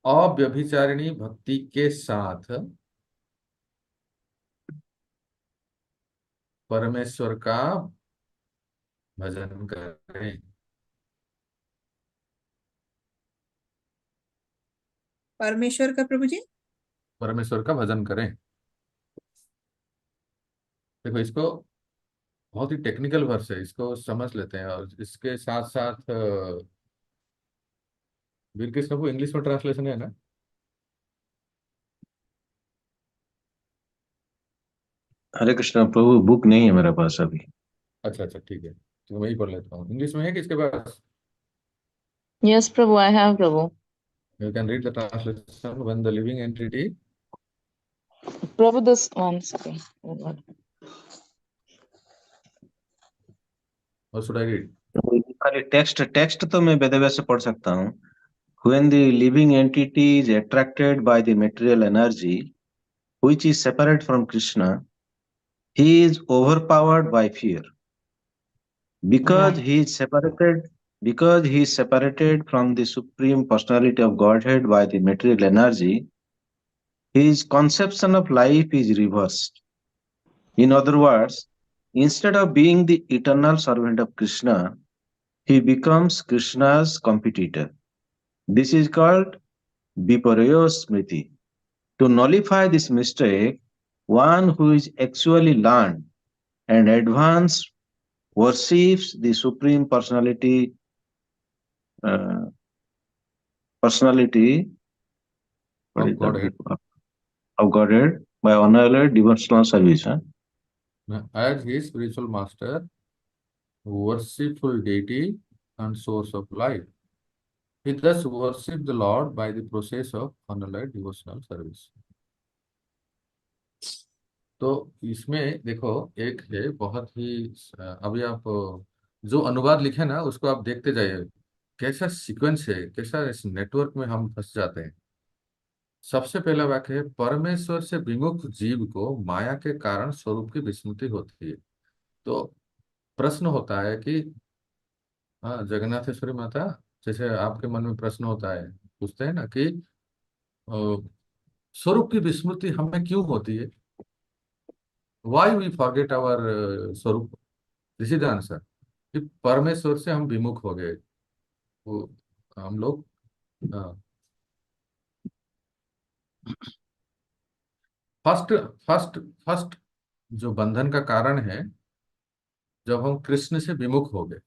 अव्यभिचारिणी भक्ति के साथ परमेश्वर का भजन करें। परमेश्वर का प्रभु जी। परमेश्वर का भजन करें। देखो, इसको बहुत ही टेक्निकल वर्ड्स है, इसको समझ लेते हैं। और इसके साथ साथ वीर कृष्ण को इंग्लिश में ट्रांसलेशन है ना? हरे कृष्णा प्रभु, बुक नहीं है मेरे पास अभी। अच्छा अच्छा, ठीक है, तो मैं ही पढ़ लेता हूँ। इंग्लिश में है कि इसके पास? Yes, Prabhu, I have, Prabhu. You can read the translation. When the living entity, Prabhu, this one second. Oh God. or should I read? खाली टेक्स्ट टेक्स्ट तो मैं वेदव्यास से पढ़ सकता हूँ। When the living entity is attracted by the material energy, which is separate from Krishna, he is overpowered by fear. Because he is separated from the Supreme Personality of Godhead by the material energy, his conception of life is reversed. In other words, instead of being the eternal servant of Krishna, he becomes Krishna's competitor. This is called Viparyo Smriti. To nullify this mistake, one who is actually learned and advanced worships the Supreme Personality Of Godhead. of Godhead by unalloyed devotional service. As his spiritual master, worshipful deity and source of life, he thus worships the Lord by the process of unalloyed devotional service. तो इसमें देखो, एक है बहुत ही अभी आप जो अनुवाद लिखे ना, उसको आप देखते जाइए, कैसा सीक्वेंस है, कैसा इस नेटवर्क में हम फंस जाते हैं। सबसे पहला वाक्य है, परमेश्वर से विमुख जीव को माया के कारण स्वरूप की विस्मृति होती है। तो प्रश्न होता है कि हाँ, जगन्नाथेश्वरी माता, जैसे आपके मन में प्रश्न होता है, पूछते हैं ना कि स्वरूप की विस्मृति हमें क्यों होती है? वाई वी फॉरगेट आवर स्वरूप? दिस इज द आंसर, कि परमेश्वर से हम विमुख हो गए। वो हम लोग फर्स्ट फर्स्ट फर्स्ट जो बंधन का कारण है, जब हम कृष्ण से विमुख हो गए।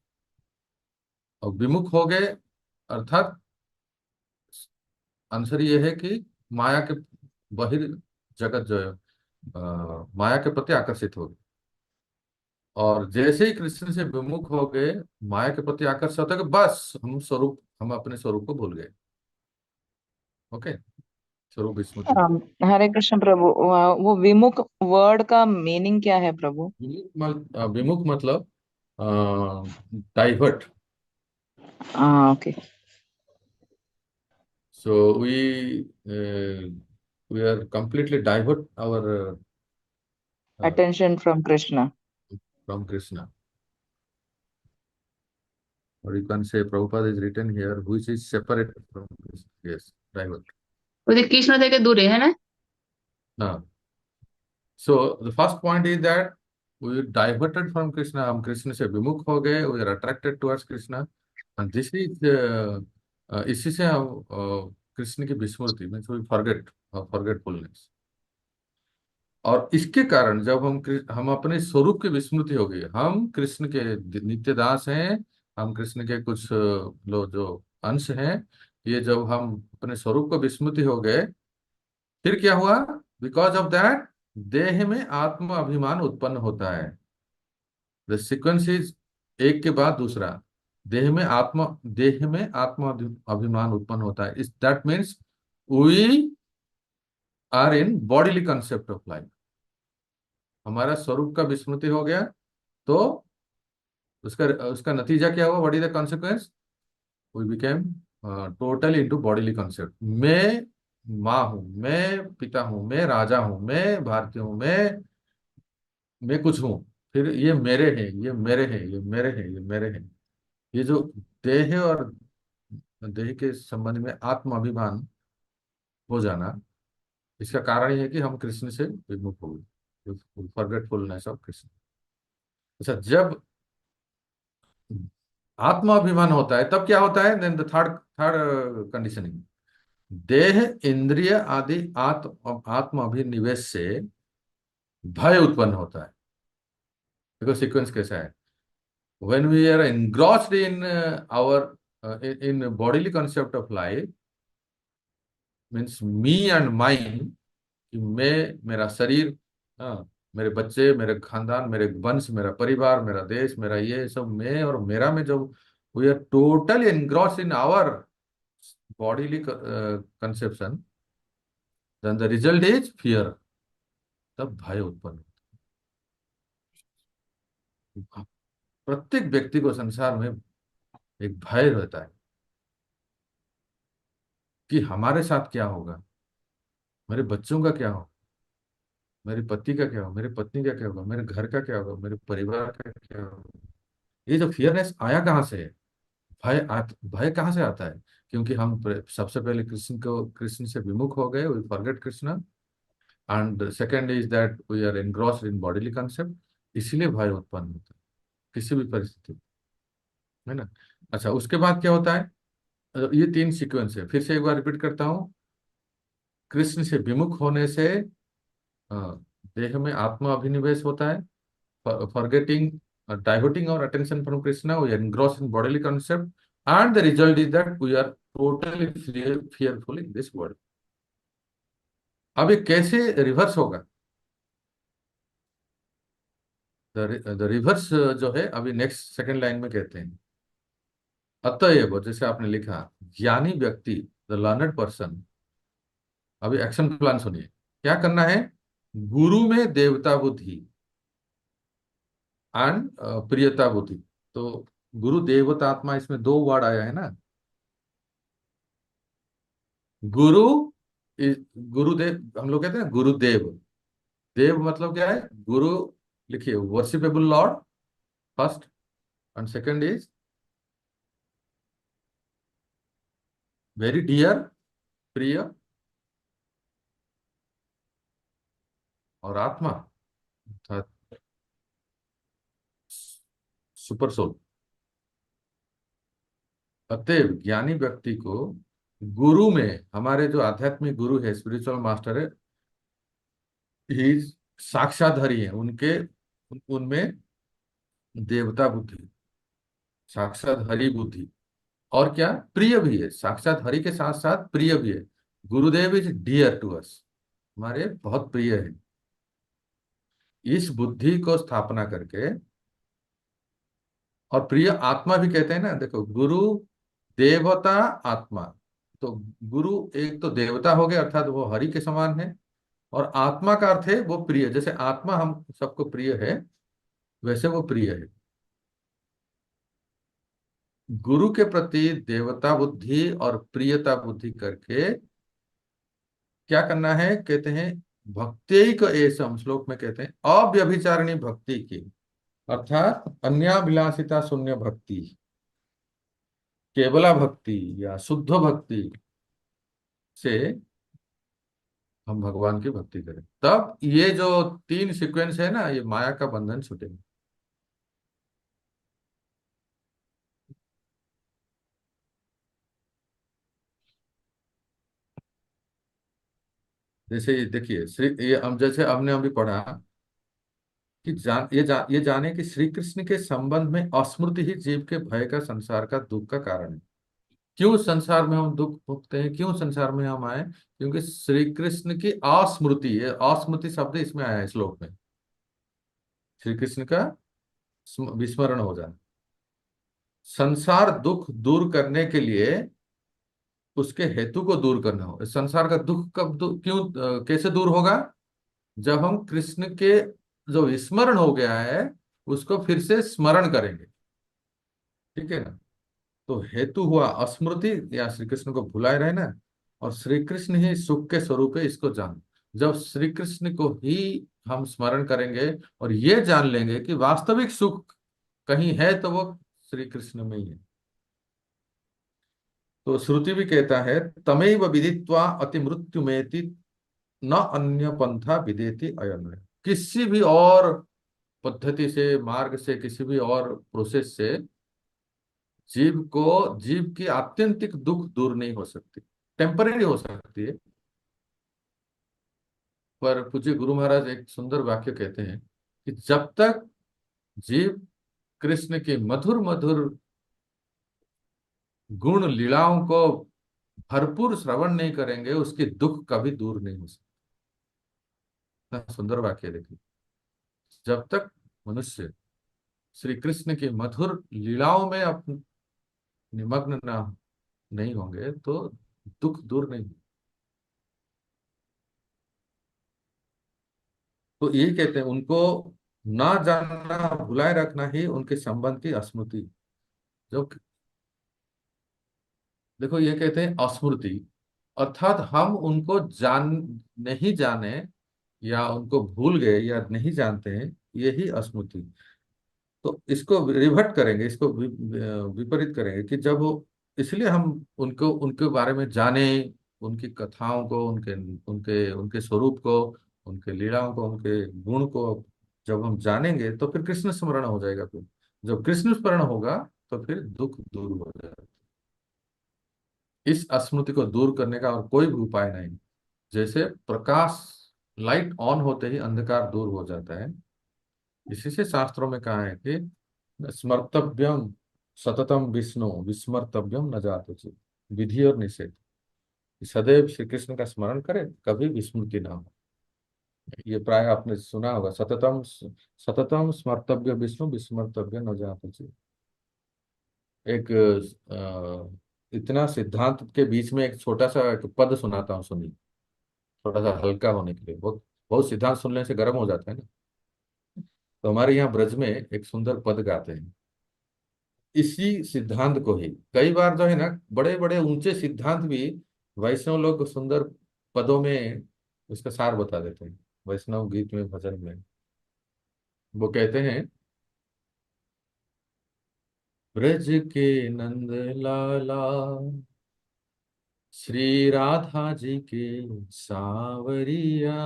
और विमुख हो गए अर्थात आंसर ये है कि माया के जगत जो है, माया के प्रति आकर्षित हो गए। और जैसे ही कृष्ण से विमुख हो गए, माया के प्रति आकर्षित होता है कि बस हम अपने स्वरूप को भूल गए। ओके, स्वरूप विस्मृति। हरे कृष्ण प्रभु, वो विमुख वर्ड का मीनिंग क्या है प्रभु? विमुख मतलब divert. Okay. So we are completely divert our Attention from Krishna. From Krishna. Or you can say Prabhupada is written here, which is separate from Krishna. Yes, divert. वो कृष्ण থেকে দূরে है ना? हाँ. So the first point is that we are diverted from Krishna. हम कृष्ण से विमुख हो गए. We are attracted towards Krishna, and this is इसी से हम कृष्ण की विस्मृति में फॉरगेटफुलनेस, और इसके कारण जब हम अपने स्वरूप की विस्मृति हो गई, हम कृष्ण के नित्य दास हैं, हम कृष्ण के कुछ लो जो अंश हैं, ये जब हम अपने स्वरूप को विस्मृति हो गए, फिर क्या हुआ? बिकॉज ऑफ दैट देह में आत्म अभिमान उत्पन्न होता है। द सीक्वेंस इज एक के बाद दूसरा। देह में आत्म अभिमान उत्पन्न होता है। इस that means we are in bodily concept of life. हमारा स्वरूप का विस्मृति हो गया, तो उसका उसका नतीजा क्या हुआ? What is the consequence? We became totally into bodily concept. मैं माँ हूं, मैं पिता हूं, मैं राजा हूं, मैं भारतीय हूं, मैं कुछ हूं। फिर ये मेरे हैं, ये मेरे हैं, ये मेरे हैं, ये मेरे हैं। ये जो देह और देह के संबंध में आत्म अभिमान हो जाना, इसका कारण ये है कि हम कृष्ण से विमुख हो गए, फॉरगेटफुलनेस ऑफ कृष्ण। अच्छा, जब आत्माभिमान होता है तब क्या होता है? Then the third third conditioning, देह इंद्रिय आदि आत्म अभिनिवेश से भय उत्पन्न होता है। देखो सीक्वेंस कैसा है। When we are engrossed in our in bodily concept of life, means me and mine, कि मैं, मेरा शरीर, हाँ, मेरे बच्चे, मेरे खानदान, मेरे वंश, मेरा परिवार, मेरा देश, मेरा ये सब मैं और मेरा में जब we are totally engrossed in our bodily conception, then the result is fear. तब भय उत्पन्न होता है। प्रत्येक व्यक्ति को संसार में एक भय रहता है कि हमारे साथ क्या होगा, मेरे बच्चों का क्या होगा, मेरे पति का क्या होगा, मेरे पत्नी का क्या होगा, मेरे घर का क्या होगा, मेरे परिवार का क्या होगा। ये जो फियरनेस आया कहाँ से है? भय कहाँ से आता है? क्योंकि हम सबसे पहले कृष्ण से विमुख हो गए, we forget Krishna, and second is that we are engrossed in bodily concept, इसीलिए भय उत्पन्न होता है किसी भी परिस्थिति में, है ना। अच्छा, उसके बाद क्या होता है? ये तीन सीक्वेंस है, फिर से एक बार रिपीट करता हूँ। कृष्ण से विमुख होने से अ, देह में आत्मा अभिनिवेश होता है, forgetting, diverting our attention from Krishna, we are engrossed in bodily concept, and the result is that we are totally fearful in this world. अब ये कैसे रिवर्स होगा? द रिवर्स जो है अभी नेक्स्ट सेकंड लाइन में कहते हैं, अतएव, जैसे आपने लिखा, ज्ञानी व्यक्ति, द लर्नड पर्सन। अभी एक्शन प्लान सुनिए, क्या करना है? गुरु में देवता बुद्धि एंड प्रियता बुद्धि। तो गुरु देवतात्मा, इसमें दो वर्ड आया है ना। गुरु गुरुदेव, हम लोग कहते हैं गुरुदेव। देव मतलब क्या है? गुरु, लिखिए, worshipable lord first, and second is very dear, प्रिय, और आत्मा सुपर सोल। अतएव ज्ञानी व्यक्ति को गुरु में, हमारे जो आध्यात्मिक गुरु है, स्पिरिचुअल मास्टर है, ही साक्षात हरि है, उनमें देवता बुद्धि, साक्षात हरि बुद्धि, और क्या, प्रिय भी है। साक्षात हरि के साथ साथ प्रिय भी है। गुरुदेव इज डियर टू अस, हमारे बहुत प्रिय है। इस बुद्धि को स्थापना करके, और प्रिय आत्मा भी कहते हैं ना, देखो, गुरु देवता आत्मा। तो गुरु एक तो देवता हो गया, अर्थात वो हरि के समान है, और आत्मा का अर्थ है वो प्रिय। जैसे आत्मा हम सबको प्रिय है, वैसे वो प्रिय है। गुरु के प्रति देवता बुद्धि और प्रियता बुद्धि करके क्या करना है? कहते हैं भक्ति एसम, श्लोक में कहते हैं अव्यभिचारिणी भक्ति की, अर्थात अन्याभिलाषिता शून्य भक्ति, केवला भक्ति या शुद्ध भक्ति से हम भगवान की भक्ति करें, तब ये जो तीन सीक्वेंस है ना, ये माया का बंधन छूटेगा। जैसे देखिए श्री ये हम जैसे हमने अभी पढ़ा कि ये जाने कि श्री कृष्ण के संबंध में अस्मृति ही जीव के भय का संसार का दुख का कारण है। क्यों संसार में हम दुख भोगते हैं, क्यों संसार में हम आए? क्योंकि श्री कृष्ण की अस्मृति, ये अस्मृति शब्द इसमें आया है श्लोक में, श्री कृष्ण का विस्मरण हो जाना। संसार दुख दूर करने के लिए उसके हेतु को दूर करना हो। संसार का दुख कब कैसे दूर होगा? जब हम कृष्ण के जो विस्मरण हो गया है उसको फिर से स्मरण करेंगे, ठीक है ना। तो हेतु हुआ स्मृति, या श्री कृष्ण को भुलाए रहना, और श्री कृष्ण ही सुख के स्वरूप है, इसको जान। जब श्री कृष्ण को ही हम स्मरण करेंगे और ये जान लेंगे कि वास्तविक सुख कहीं है तो वो श्री कृष्ण में ही है। तो श्रुति भी कहता है तमेव विदित्वा अति मृत्यु मेति न अन्य पंथा विदेति अयन। किसी भी और पद्धति से, मार्ग से, किसी भी और प्रोसेस से जीव की आत्यंतिक दुख दूर नहीं हो सकती। टेम्परेरी हो सकती है, पर पूज्य गुरु महाराज एक सुंदर वाक्य कहते हैं कि जब तक जीव कृष्ण की मधुर मधुर गुण लीलाओं को भरपूर श्रवण नहीं करेंगे उसकी दुख कभी दूर नहीं हो सकता। सुंदर वाक्य देखिए, जब तक मनुष्य श्री कृष्ण की मधुर लीलाओं में निमग्न ना नहीं होंगे तो दुख दूर नहीं। तो यही कहते हैं उनको ना जानना, भुलाए रखना ही उनके संबंध की स्मृति। जो देखो ये कहते हैं स्मृति, अर्थात हम उनको नहीं जाने या उनको भूल गए या नहीं जानते हैं, यही स्मृति। तो इसको रिवर्ट करेंगे, इसको विपरीत करेंगे कि जब वो, इसलिए हम उनको उनके बारे में जाने, उनकी कथाओं को, उनके उनके उनके स्वरूप को, उनके लीलाओं को, उनके गुण को जब हम जानेंगे तो फिर कृष्ण स्मरण हो जाएगा। फिर जब कृष्ण स्मरण होगा तो फिर दुख दूर हो जाएगा। इस स्मृति को दूर करने का और कोई भी उपाय नहीं। जैसे प्रकाश, लाइट ऑन होते ही अंधकार दूर हो जाता है, इसी से शास्त्रों में कहा है कि स्मर्तव्यम सततम विष्णु विस्मर्तव्यम न जातुचि। विधि और निषेध, सदैव श्री कृष्ण का स्मरण करें, कभी विस्मृति ना हो। ये प्राय आपने सुना होगा, सततम सततम स्मर्तव्य विष्णु विस्मर्तव्य न जातुचि। एक इतना सिद्धांत के बीच में एक छोटा सा एक पद सुनाता हूँ, सुनिए, थोड़ा सा हल्का होने के लिए। बहुत बहुत सिद्धांत सुनने से गर्म हो जाता है ना। तो हमारे यहाँ ब्रज में एक सुंदर पद गाते हैं इसी सिद्धांत को ही। कई बार जो है ना, बड़े बड़े ऊंचे सिद्धांत भी वैष्णव लोग सुंदर पदों में उसका सार बता देते हैं। वैष्णव गीत में, भजन में वो कहते हैं, ब्रज के नंद लाला श्री राधा जी के सावरिया,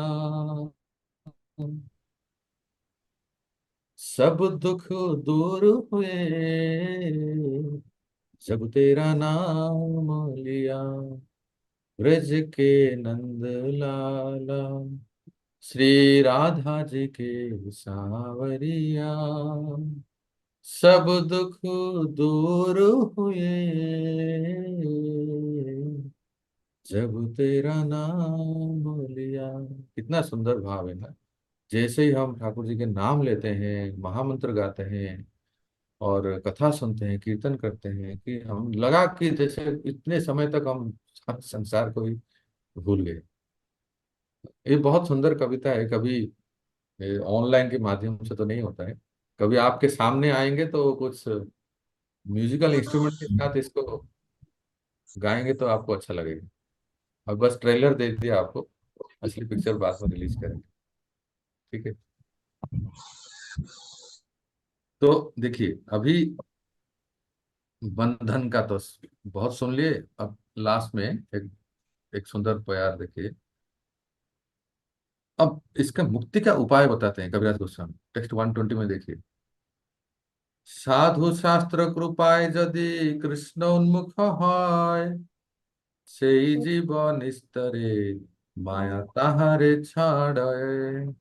सब दुख दूर हुए जब तेरा नाम लिया। ब्रज के नंद लाला श्री राधा जी के सावरिया, सब दुख दूर हुए जब तेरा नाम लिया। कितना सुंदर भाव है ना। जैसे ही हम ठाकुर जी के नाम लेते हैं, महामंत्र गाते हैं और कथा सुनते हैं, कीर्तन करते हैं, कि हम लगा कि जैसे इतने समय तक हम संसार को ही भूल गए। ये बहुत सुंदर कविता है। कभी ऑनलाइन के माध्यम से तो नहीं होता है, कभी आपके सामने आएंगे तो कुछ म्यूजिकल इंस्ट्रूमेंट के साथ इसको गाएंगे तो आपको अच्छा लगेगा। और बस ट्रेलर दे दिया आपको, असली पिक्चर बाद में रिलीज करेंगे, ठीक है। तो देखिए अभी बंधन का तो बहुत सुन लिए, अब लास्ट में एक सुंदर प्यार देखिए। अब इसका मुक्ति का उपाय बताते हैं कविराज गोस्वामी, टेक्स्ट 120 में देखिए। साधु शास्त्र कृपाय यदि कृष्ण उन्मुख হয়, সেই জীব নিস্তরে माया ताहारे छाड़े।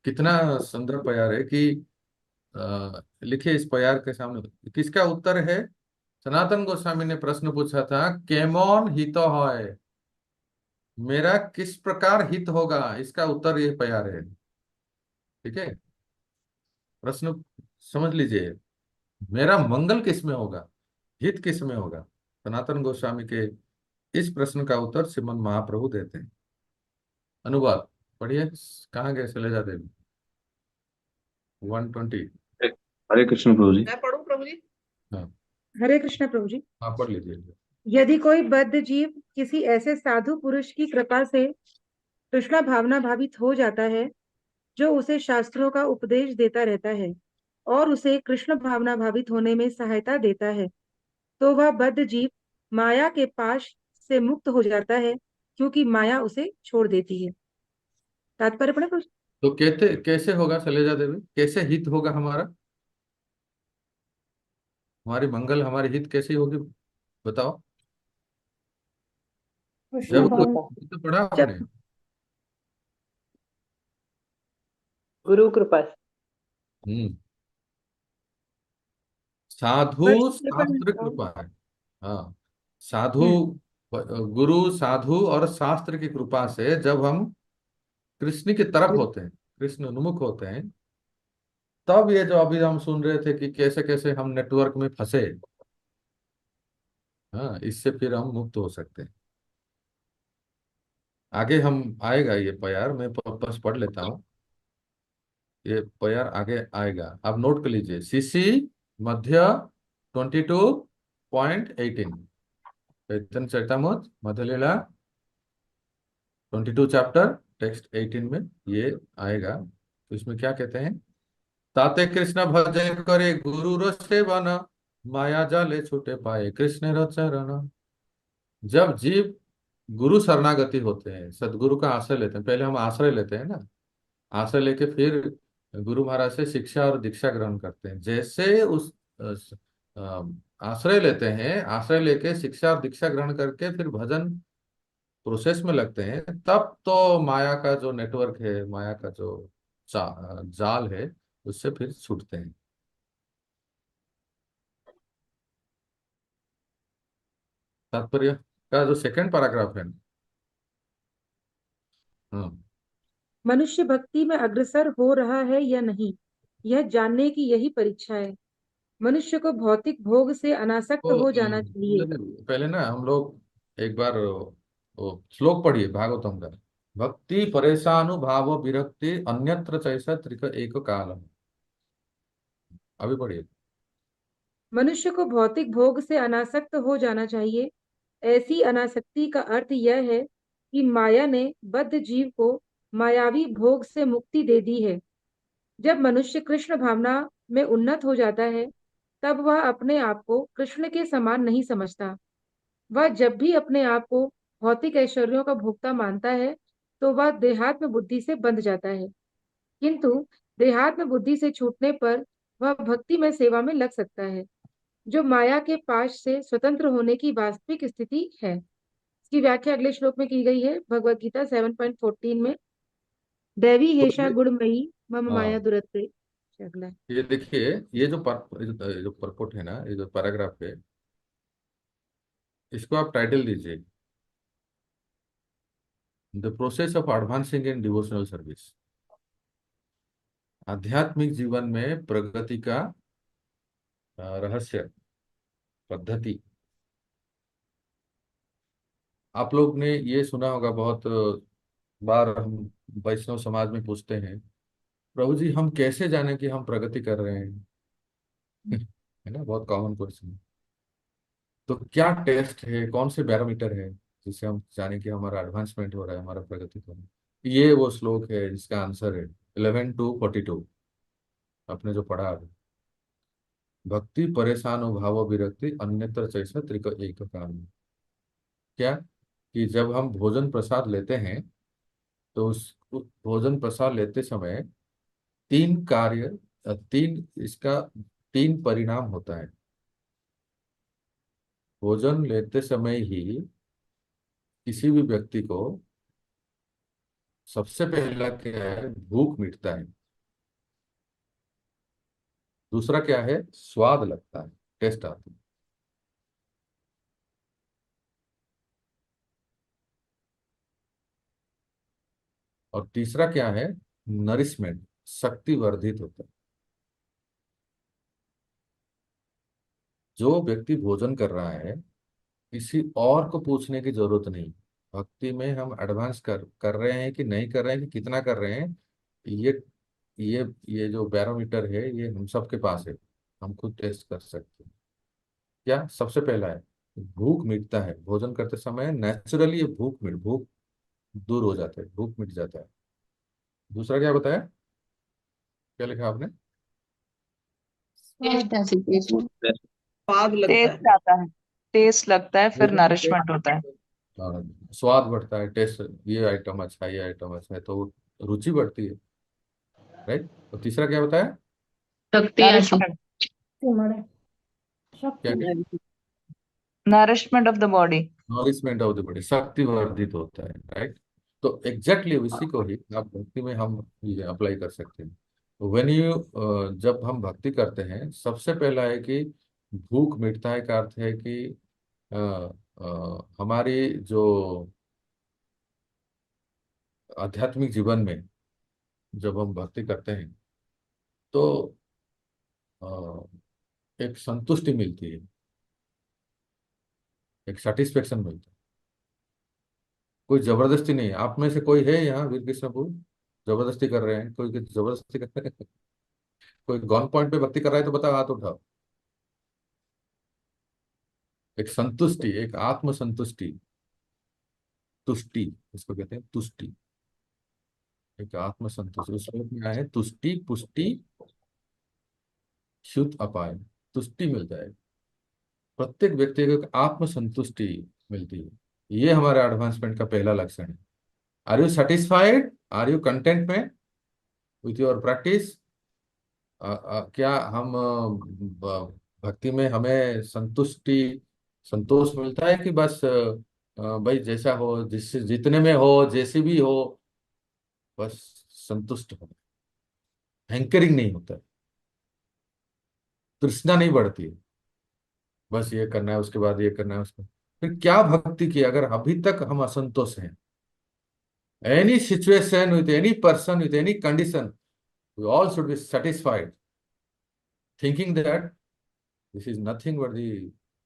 कितना सुंदर प्यार है कि लिखे इस प्यार के सामने किसका उत्तर है। सनातन गोस्वामी ने प्रश्न पूछा था, केमोन हितो है, मेरा किस प्रकार हित होगा, इसका उत्तर ये प्यार है। ठीक है, प्रश्न समझ लीजिए, मेरा मंगल किस में होगा, हित किस में होगा। सनातन गोस्वामी के इस प्रश्न का उत्तर श्रीमन महाप्रभु देते हैं। अनुवाद पढ़िए, कहाँ गए शैलेजा देवी। 120। हरे कृष्ण प्रभु जी। मैं पढ़ूं प्रभु जी? हाँ हरे कृष्ण प्रभु जी। हाँ, पढ़ लीजिए। यदि कोई बद्ध जीव किसी ऐसे साधु पुरुष की कृपा से कृष्णा भावना भावित हो जाता है, जो उसे शास्त्रों का उपदेश देता रहता है और उसे कृष्ण भावना भावित होने में सहायता देता है, तो वह बद्ध जीव माया के पाश से मुक्त हो जाता है, क्योंकि माया उसे छोड़ देती है। तात्पर्य पढ़े प्रभु? तो कहते कैसे होगा शैलेजा देवी, कैसे हित होगा हमारा, हमारी मंगल हमारी हित कैसी होगी, बताओ। कृष्ण जब भावना तो पढ़ा जब आपने। गुरु कृपा से। हम्म, साधु शास्त्र कृपा है। हाँ, साधु, हम्म गुरु साधु और शास्त्र की कृपा से जब हम कृष्ण की तरफ होते हैं, कृष्ण उन्मुख होते हैं, तब ये जो अभी हम सुन रहे थे कि कैसे कैसे हम नेटवर्क में फंसे, हाँ, इससे फिर हम मुक्त हो सकते हैं। आगे हम आएगा ये प्यार, मैं बस पढ़ लेता हूँ, ये प्यार आगे आएगा, आप नोट कर लीजिए। सीसी मध्य 22.18, चैतन्य चरितमृत मध्य लीला 22 चैप्टर टेक्स्ट 18 में ये आएगा। तो इसमें क्या कहते हैं, ताते कृष्ण भजे करे गुरु रो सेवन, माया जाले छूटे पाए कृष्ण रो चरण। जब जीव गुरु शरणागति होते हैं, सदगुरु का आश्रय लेते हैं, पहले हम आश्रय लेते हैं ना, आश्रय लेके फिर गुरु महाराज से शिक्षा और दीक्षा ग्रहण करते हैं। जैसे उस आश्रय लेते हैं, आश्रय लेके शिक्षा और दीक्षा ग्रहण करके फिर भजन प्रोसेस में लगते हैं, तब तो माया का जो नेटवर्क है, माया का जो जाल है, उससे फिर छूटते हैं। तात्पर्य का जो सेकंड पैराग्राफ है। हाँ, मनुष्य भक्ति में अग्रसर हो रहा है या नहीं, यह जानने की यही परीक्षा है। मनुष्य को भौतिक भोग से अनासक्त तो हो जाना चाहिए। पहले ना हम लोग एक बार वो श्लोक पढ़िए भागवतम का, भक्ति परेशानुभाव विरक्ति अन्यत्र चैसा त्रिक एक कालम। अभी पढ़िए। मनुष्य को भौतिक भोग से अनासक्त हो जाना चाहिए। ऐसी अनासक्ति का अर्थ यह है कि माया ने बद्ध जीव को मायावी भोग से मुक्ति दे दी है। जब मनुष्य कृष्ण भावना में उन्नत हो जाता है, तब वह अपने आप को कृष्ण के समान नहीं समझता। वह जब भी अपने आप को भौतिक ऐश्वर्यों का भोक्ता मानता है, तो वह देहात्म बुद्धि से बंध जाता है। किंतु देहात्म बुद्धि से छूटने पर वह भक्ति में सेवा में लग सकता है, जो माया के पाश से स्वतंत्र होने की वास्तविक स्थिति है। इसकी व्याख्या अगले श्लोक में की गई है, भगवत गीता 7.14 में। दैवी तो हेषा गुणमयी मम माया हाँ, दुरत्ते। अगला ये देखिए, ये जो जो परपुट है ना, ये जो पैराग्राफ है, इसको आप टाइटल दीजिए, the process of advancing in devotional service. आध्यात्मिक जीवन में प्रगति का रहस्य, पद्धति। आप लोग ने ये सुना होगा, बहुत बार हम वैष्णव समाज में पूछते हैं, प्रभु जी हम कैसे जाने कि हम प्रगति कर रहे हैं। है ना, बहुत कॉमन क्वेश्चन। तो क्या टेस्ट है, कौन से बैरोमीटर है जिससे हम जाने कि हमारा एडवांसमेंट हो रहा है, हमारा प्रगति हो रहा है। ये वो श्लोक है जिसका आंसर है 11-42, आपने जो पढ़ा अभी। भक्ति परेशान भाव विरक्ति अन्यत्र चैसा त्रिक एक काम। क्या कि जब हम भोजन प्रसाद लेते हैं, तो उस भोजन प्रसाद लेते समय तीन कार्य, तीन इसका तीन परिणाम होता है। भोजन लेते समय ही किसी भी व्यक्ति को सबसे पहला क्या है, भूख मिटता है। दूसरा क्या है, स्वाद लगता है, टेस्ट आता है। और तीसरा क्या है, नरिशमेंट, शक्ति वर्धित होता है। जो व्यक्ति भोजन कर रहा है, किसी और को पूछने की जरूरत नहीं। भक्ति में हम एडवांस कर रहे हैं कि नहीं कर रहे हैं, कि कितना कर रहे हैं, ये ये जो बैरोमीटर है ये हम सबके पास है। हम खुद टेस्ट कर सकते हैं। क्या सबसे पहला है, भूख मिटता है। भोजन करते समय नेचुरली ये भूख दूर हो जाता है, भूख मिट जाता है। दूसरा क्या बताया, क्या लिखा आपने? स्वाद टेस्ट आता है, टेस्ट लगता है, फिर भोजन में नरिशमेंट होता है। हाँ, स्वाद बढ़ता है, टेस्ट, ये आइटम अच्छा है, ये आइटम अच्छा है, तो रुचि बढ़ती है, राइट। और तीसरा क्या बताया, शक्ति आती नरिशमेंट, क्या nourishment of the body. Nourishment of the body, शक्ति वर्धित होता है, राइट। तो एग्जैक्टली उसी को ही आप भक्ति में हम अप्लाई कर सकते हैं। व्हेन यू जब हम भक्ति करते हैं, सबसे पहला है कि भूख मिटता है, का अर्थ है कि हमारी जो आध्यात्मिक जीवन में जब हम भक्ति करते हैं तो एक संतुष्टि मिलती है, एक सेटिस्फेक्शन मिलता है। कोई जबरदस्ती नहीं है। आप में से कोई है यहाँ वीर कृष्णपुर जबरदस्ती कर रहे हैं, कोई जबरदस्ती कर रहे हैं? कोई गन पॉइंट पे भक्ति कर रहा है तो बताओ, हाथ उठाओ। एक संतुष्टि, एक आत्म संतुष्टि, तुष्टि, इसको कहते हैं तुष्टि। एक आत्म संतुष्टि, उसमें क्या है, तुष्टि, पुष्टि, शुद्ध अपाय, तुष्टि मिल जाएगी। प्रत्येक व्यक्ति को एक आत्म संतुष्टि मिलती है। ये हमारे एडवांसमेंट का पहला लक्षण है। Are you satisfied, are you content में विथ योर प्रैक्टिस? क्या हम भक्ति में हमें संतोष मिलता है कि बस भाई जैसा हो, जिस जितने में हो, जैसे भी हो, बस संतुष्ट हो, हैंकरिंग नहीं होता है, तृष्णा नहीं बढ़ती है, बस ये करना है उसके बाद ये करना है उसको। फिर क्या भक्ति की अगर अभी तक हम असंतोष हैं? Any situation with any person with any condition, we all should be satisfied, thinking that this is nothing but the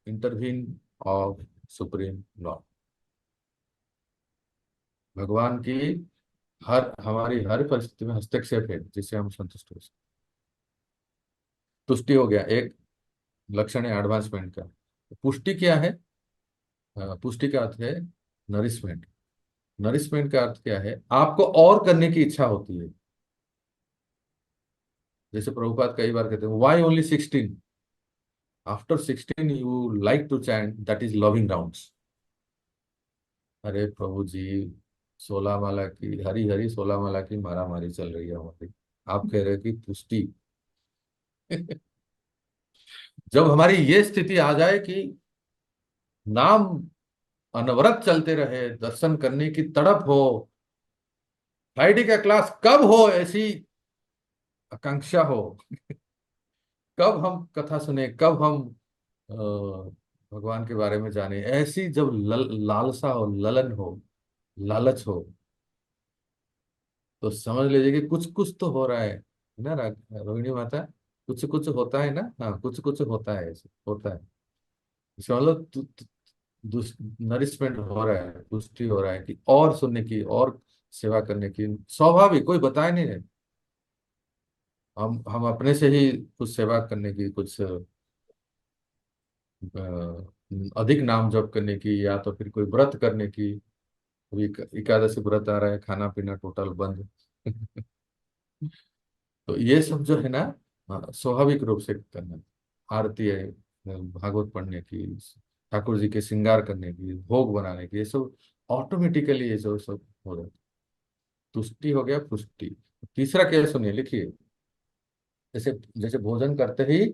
intervene of Supreme Lord. भगवान की हमारी हर परिस्थिति में हस्तक्षेप है जिससे हम संतुष्ट हो सकते। तुष्टि हो गया, एक लक्षण है एडवांसमेंट का। पुष्टि क्या है? पुष्टि का अर्थ है नरिशमेंट। नरिशमेंट का अर्थ क्या है? आपको और करने की इच्छा होती है। जैसे प्रभुपाद कई बार कहते हैं, why only 16? After 16 you like to chant, that is loving rounds. अरे प्रभु जी, 16 माला की हरी हरी 16 माला की मारा मारी चल रही है हमारी, आप कह रहे हो कि पुष्टि। जब हमारी ये स्थिति आ जाए कि नाम अनवरत चलते रहे, दर्शन करने की तड़प हो, फ्राइडे का क्लास कब हो ऐसी आकांक्षा हो, कब हम कथा सुने, कब हम भगवान के बारे में जाने, ऐसी जब लालसा हो, ललन हो, लालच हो, तो समझ लीजिए कि कुछ कुछ तो हो रहा है ना रोहिणी माता, कुछ कुछ होता है ना। हाँ, कुछ कुछ होता है, ऐसे होता है। इसका मतलब नरिशमेंट हो रहा है, पुष्टि हो रहा है कि और सुनने की, और सेवा करने की। स्वाभाविक, कोई बताए नहीं रहे, हम अपने से ही कुछ सेवा करने की, कुछ अधिक नाम जप करने की, या तो फिर कोई व्रत करने की। अभी एकादशी व्रत आ रहा है, खाना पीना टोटल बंद। तो ये सब जो है ना, स्वाभाविक रूप से करना। आरती है, भागवत पढ़ने की, ठाकुर जी के श्रृंगार करने की, भोग बनाने की, ये सब ऑटोमेटिकली ये सब हो जाता है। तुष्टि हो गया, पुष्टि। तीसरा क्या है सुनिए, लिखिए। जैसे जैसे भोजन करते ही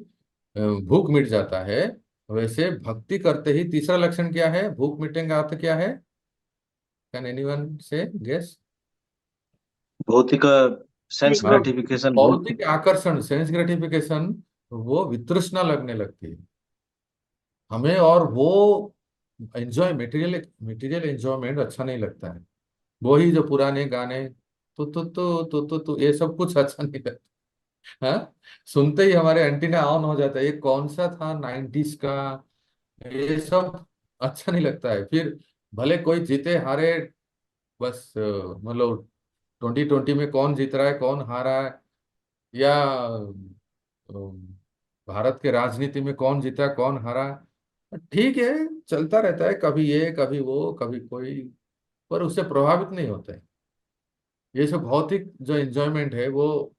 भूख मिट जाता है, वैसे भक्ति करते ही तीसरा लक्षण क्या है? भूख मिटने का अर्थ क्या है? कैन एनीवन से गेस? भौतिक सेंस हाँ, ग्रेटिफिकेशन भौतिक आकर्षण, सेंस ग्रेटिफिकेशन, वो वितृष्णा लगने लगती है हमें, और वो एंजॉय, मटेरियल मटेरियल एंजॉयमेंट अच्छा नहीं लगता है। वही जो पुराने गाने, तो ये सब कुछ अच्छा नहीं लगता। हाँ, सुनते ही हमारे एंटीना ऑन हो जाता है, ये कौन सा था 90s का, ये सब अच्छा नहीं लगता है। फिर भले कोई जीते हारे, बस मतलब 2020 में कौन जीत रहा है कौन हारा है, या भारत के राजनीति में कौन जीता कौन हारा, ठीक है, चलता रहता है, कभी ये कभी वो कभी कोई, पर उससे प्रभावित नहीं होते हैं। ये सब भौतिक जो एंजॉयमेंट है वो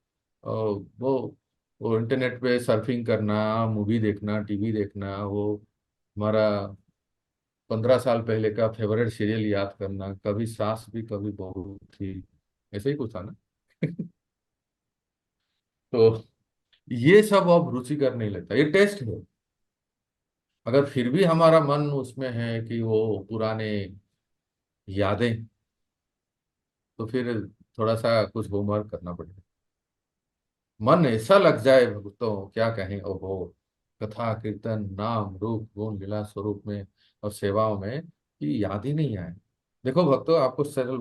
इंटरनेट पे सर्फिंग करना, मूवी देखना, टीवी देखना, वो हमारा 15 साल पहले का फेवरेट सीरियल याद करना, कभी सास भी कभी बहू थी, ऐसे ही कुछ था ना। तो ये सब अब रुचिकर नहीं लगता, ये टेस्ट है। अगर फिर भी हमारा मन उसमें है कि वो पुराने यादें, तो फिर थोड़ा सा कुछ होमवर्क करना पड़ेगा। मन ऐसा लग जाए भक्तों क्या कहें, ओहो, कथा कीर्तन नाम रूप गुण लीला स्वरूप में और सेवाओं में, कि याद ही नहीं आए। देखो भक्तों, आपको सरल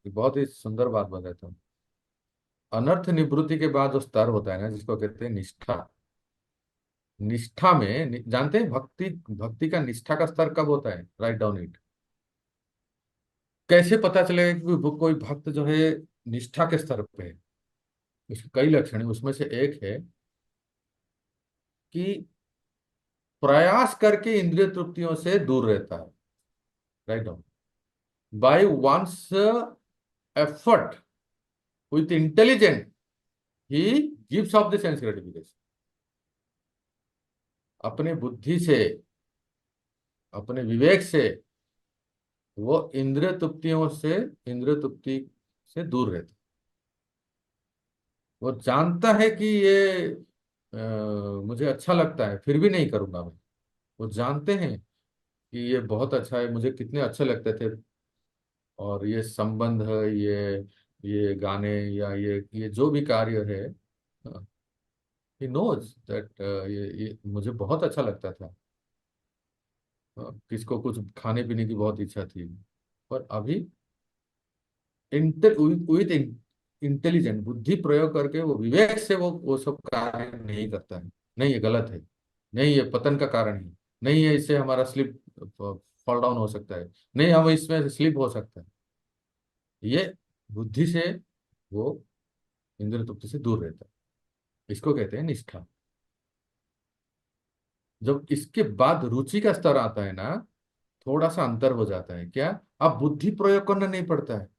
बहुत ही सुंदर बात बताता हूँ। अनर्थ निवृत्ति के बाद जो स्तर होता है ना, जिसको कहते हैं निष्ठा, निष्ठा में जानते हैं भक्ति, भक्ति का निष्ठा का स्तर कब होता है? Right down it. कैसे पता चलेगा कि कोई भक्त जो है निष्ठा के स्तर पे है? उसके कई लक्षण है, उसमें से एक है कि प्रयास करके इंद्रिय तृप्तियों से दूर रहता है। Right down, by one's effort with intelligent he gives up the sense gratification. अपने बुद्धि से, अपने विवेक से वो इंद्रिय तृप्तियों से, इंद्रिय तृप्ति से दूर रहता है। वो जानता है कि ये मुझे अच्छा लगता है, फिर भी नहीं करूंगा मैं। वो जानते हैं कि ये बहुत अच्छा है, मुझे कितने अच्छे लगते थे, और ये संबंध है, ये गाने या ये जो भी कार्य है, ही नोज दैट ये मुझे बहुत अच्छा लगता था। किसको कुछ खाने पीने की बहुत इच्छा थी, पर अभी इंटर विथ इंटेलिजेंट, बुद्धि प्रयोग करके, वो विवेक से वो सब कार्य नहीं करता है। नहीं, ये गलत है, नहीं ये पतन का कारण है, नहीं है इससे हमारा स्लिप, फॉल डाउन हो सकता है, नहीं हम इसमें स्लिप हो सकता है। ये बुद्धि से वो इंद्रिय तृप्ति से दूर रहता है, इसको कहते हैं निष्ठा। जब इसके बाद रुचि का स्तर आता है ना, थोड़ा सा अंतर हो जाता है। क्या? अब बुद्धि प्रयोग करना नहीं पड़ता है,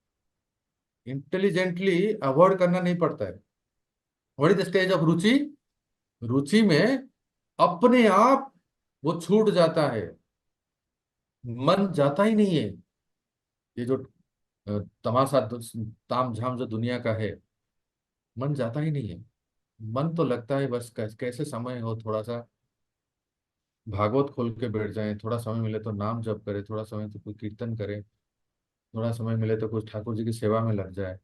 इंटेलिजेंटली अवॉइड करना नहीं पड़ता है। What is the stage of रुचि? रुचि में अपने आप वो छूट जाता है, मन जाता ही नहीं है। ये जो तमाशा ताम झाम जो दुनिया का है, मन जाता ही नहीं है। मन तो लगता है बस कैसे समय हो, थोड़ा सा भागवत खोल के बैठ जाएं, थोड़ा समय मिले तो नाम जप करे, थोड़ा समय तो कोई कीर्तन करे, थोड़ा समय मिले तो कुछ ठाकुर जी की सेवा में लग जाए।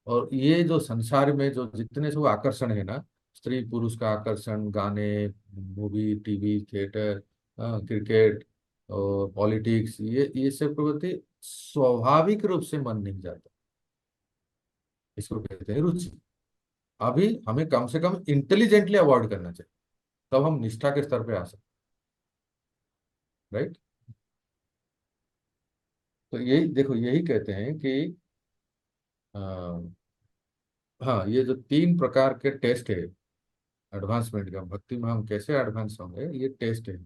और ये जो संसार में जो जितने सब आकर्षण है ना, स्त्री पुरुष का आकर्षण, गाने, मूवी, टीवी, थिएटर, क्रिकेट और पॉलिटिक्स, ये सब प्रवृत्ति स्वाभाविक रूप से मन नहीं जाता। इसको कहते हैं रुचि। अभी हमें कम से कम इंटेलिजेंटली अवॉइड करना चाहिए, तब हम निष्ठा के स्तर पे आ सकते। राइट। तो यही देखो, यही कहते हैं कि हाँ, ये जो 3 प्रकार के टेस्ट है एडवांसमेंट का, भक्ति में हम कैसे एडवांस होंगे, ये टेस्ट है।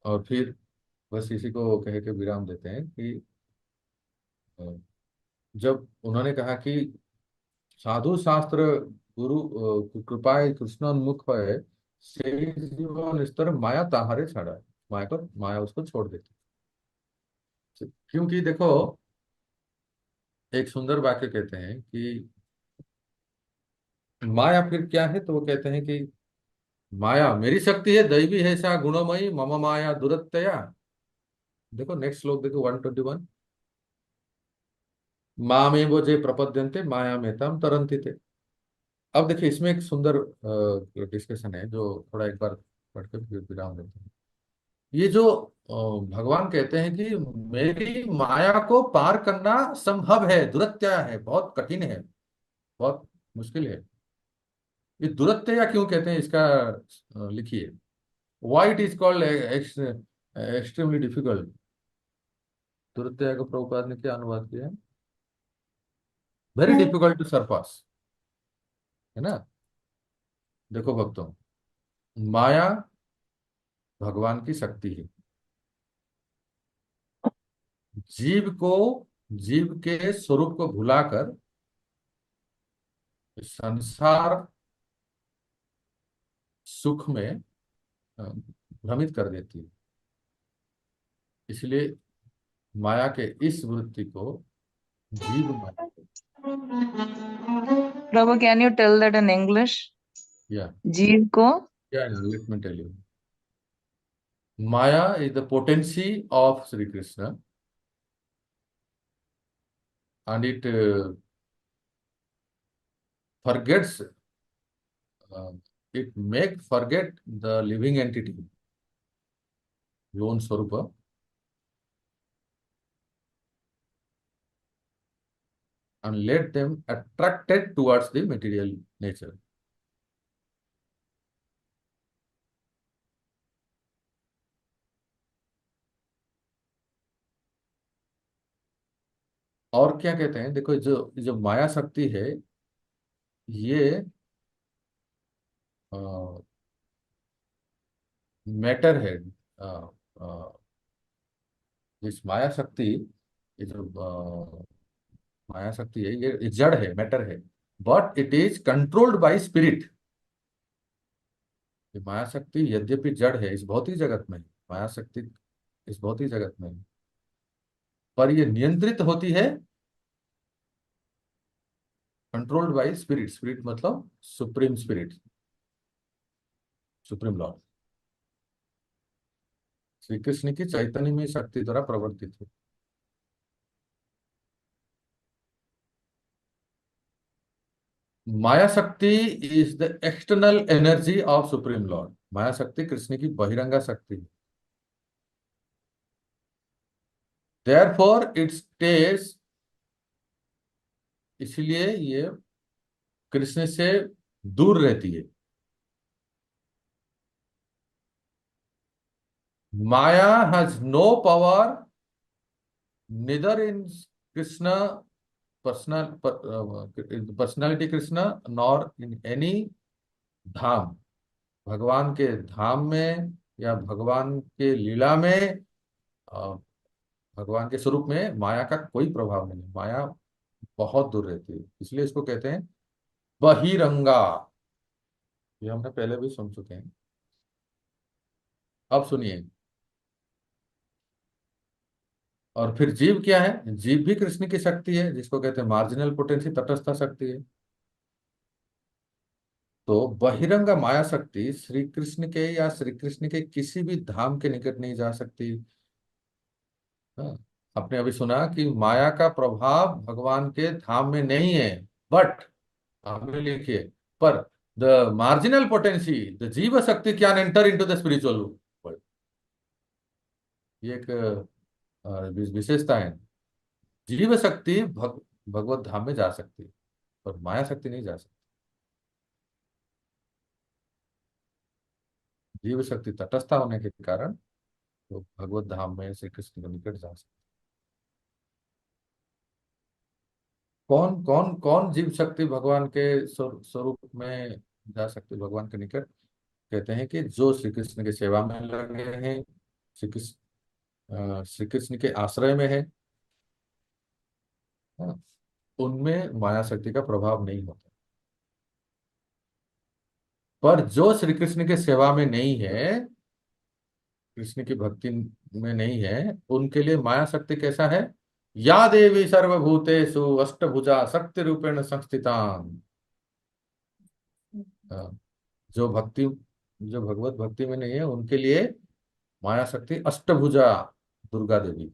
और फिर बस इसी को कह के विराम देते हैं कि अ, जब उन्होंने कहा कि साधु शास्त्र गुरु कृपाए कृष्णोन्मुख है, से जीवन स्तर माया ताहारे छाड़ा, माया उसको छोड़ देती। क्योंकि देखो, एक सुंदर वाक्य कहते हैं कि माया फिर क्या है, तो वो कहते हैं कि माया मेरी शक्ति है, दैवी है सा गुणमयी, मम माया दुरत्यया। देखो नेक्स्ट श्लोक देखो, 121। मामे वो जे प्रपद्यन्ते माया में तम तरंति थे। अब देखिए इसमें एक सुंदर डिस्कशन है जो थोड़ा एक बार पढ़ के फिर विराम देते हैं। ये जो भगवान कहते हैं कि मेरी माया को पार करना संभव है, दुरत्या है, बहुत कठिन है, बहुत मुश्किल है। ये दुरत्या क्यों कहते हैं इसका लिखिए। Why it is called extremely difficult. दुरत्या को प्रभुपाद ने क्या अनुवाद किया है? वेरी डिफिकल्ट टू सरपास, है ना। देखो भक्तों, माया भगवान की शक्ति है। जीव को, जीव के स्वरूप को भुलाकर संसार सुख में भ्रमित कर देती है। इसलिए माया के इस वृत्ति को जीव माया Prabhu, can you tell that in English? या जीव को let me tell you. Maya is the potency of Sri Krishna, and it forgets, it make forget the living entity, Yon Swarupa, and let them attracted towards the material nature. और क्या कहते हैं, देखो जो जो माया शक्ति है ये मैटर है। अ, अ, इस माया शक्ति, ये जो माया शक्ति है ये जड़ है, मैटर है, but it is controlled by spirit. ये माया शक्ति यद्यपि जड़ है इस भौतिक जगत में, माया शक्ति इस भौतिक जगत में, पर ये नियंत्रित होती है, कंट्रोल्ड बाय स्पिरिट। स्पिरिट मतलब supreme spirit, supreme lord. Shri Krishna की चैतन्य में शक्ति द्वारा प्रवर्तित है। Maya shakti is the external energy of supreme lord. माया शक्ति कृष्ण की बहिरंगा शक्ति है। देयरफॉर इट स्टेज, इसलिए ये कृष्ण से दूर रहती है। Maya has no power neither in Krishna personality Krishna nor in any dham. भगवान के धाम में या भगवान के लीला में, भगवान के स्वरूप में माया का कोई प्रभाव नहीं है। माया बहुत दूर रहती है, इसलिए इसको कहते हैं बहिरंगा। ये हमने पहले भी सुन चुके हैं। अब सुनिए। और फिर जीव क्या है? जीव भी कृष्ण की शक्ति है, जिसको कहते हैं मार्जिनल पोटेंसी, तटस्थ शक्ति है। तो बहिरंग माया शक्ति श्री कृष्ण के या श्री कृष्ण के किसी भी धाम के निकट नहीं जा सकती। हाँ, आपने अभी सुना कि माया का प्रभाव भगवान के धाम में नहीं है, बट हमें लिखिए, पर द मार्जिनल पोटेंसी, द जीव शक्ति can enter into the spiritual world. ये एक विशेषता है। जीव शक्ति भगवत धाम में जा सकती है, पर माया शक्ति नहीं जा सकती। जीव शक्ति तटस्थ होने के कारण तो भगवत धाम में श्री कृष्ण के निकट जा सकते। कौन कौन कौन जीव शक्ति भगवान के स्वरूप में जा सकती, भगवान के निकट? कहते हैं कि जो श्री कृष्ण की सेवा में लगे हैं, श्री कृष्ण के आश्रय में है, हाँ, उनमें माया शक्ति का प्रभाव नहीं होता। पर जो श्री कृष्ण के सेवा में नहीं है, कृष्ण की भक्ति में नहीं है, उनके लिए माया शक्ति कैसा है? या देवी सर्वभूतेषु अष्टभुजा शक्ति रूपेण संस्थिता। जो भक्ति, जो भगवत भक्ति में नहीं है, उनके लिए माया शक्ति अष्टभुजा दुर्गा देवी।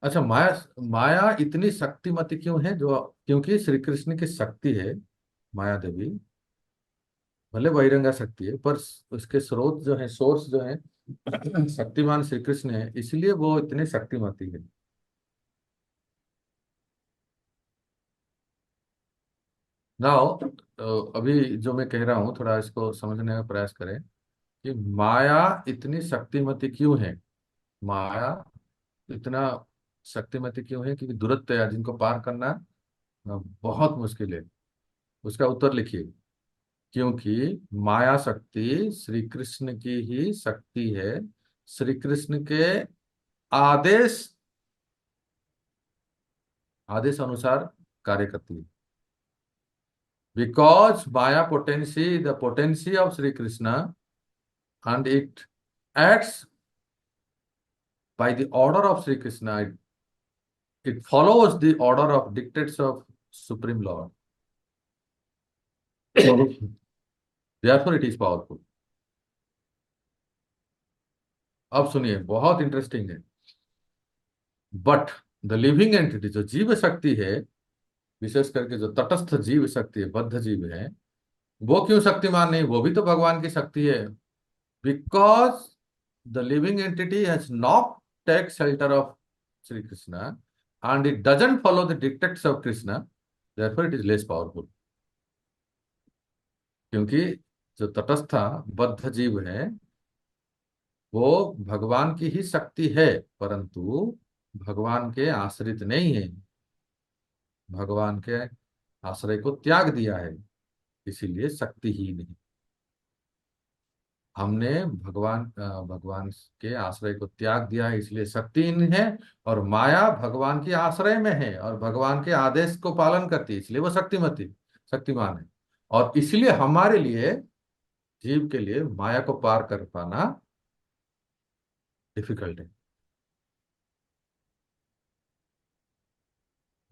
अच्छा, माया माया इतनी शक्तिमती क्यों है? जो क्योंकि श्री कृष्ण की शक्ति है माया देवी, भले बहिरंगा शक्ति है, पर उसके स्रोत जो है, सोर्स जो है, शक्तिमान श्री कृष्ण है, इसलिए वो इतने शक्तिमती है। नाउ अभी जो मैं कह रहा हूँ थोड़ा इसको समझने का प्रयास करें कि माया इतनी शक्तिमती क्यों है। माया इतना शक्तिमती क्यों है? क्योंकि दुरत्या, जिनको पार करना बहुत मुश्किल है। उसका उत्तर लिखिए। क्योंकि माया शक्ति श्री कृष्ण की ही शक्ति है, श्री कृष्ण के आदेश आदेश अनुसार कार्य करती है। Because Maya potency, the potency of Shri Krishna, and it acts by the order of Sri Krishna. It follows the order of dictates of Supreme Lord. Therefore, it is powerful. अब सुनिए, बहुत इंटरेस्टिंग है। बट द लिविंग एंटिटी, जो जीव शक्ति है, विशेष करके जो तटस्थ जीव शक्ति है, बद्ध जीव है, वो क्यों शक्तिमान नहीं? वो भी तो भगवान की शक्ति है। Because the living entity has not take shelter of Sri Krishna and it doesn't follow the dictates of Krishna, therefore it is less powerful. क्योंकि जो तटस्थ बद्ध जीव है वो भगवान की ही शक्ति है, परंतु भगवान के आश्रित नहीं है, भगवान के आश्रय को त्याग दिया है, इसीलिए शक्तिहीन है। हमने भगवान के आश्रय को त्याग दिया है, इसलिए शक्तिहीन है। और माया भगवान के आश्रय में है और भगवान के आदेश को पालन करती है, इसलिए वो शक्तिमान है। और इसलिए हमारे लिए, जीव के लिए, माया को पार कर पाना डिफिकल्ट है,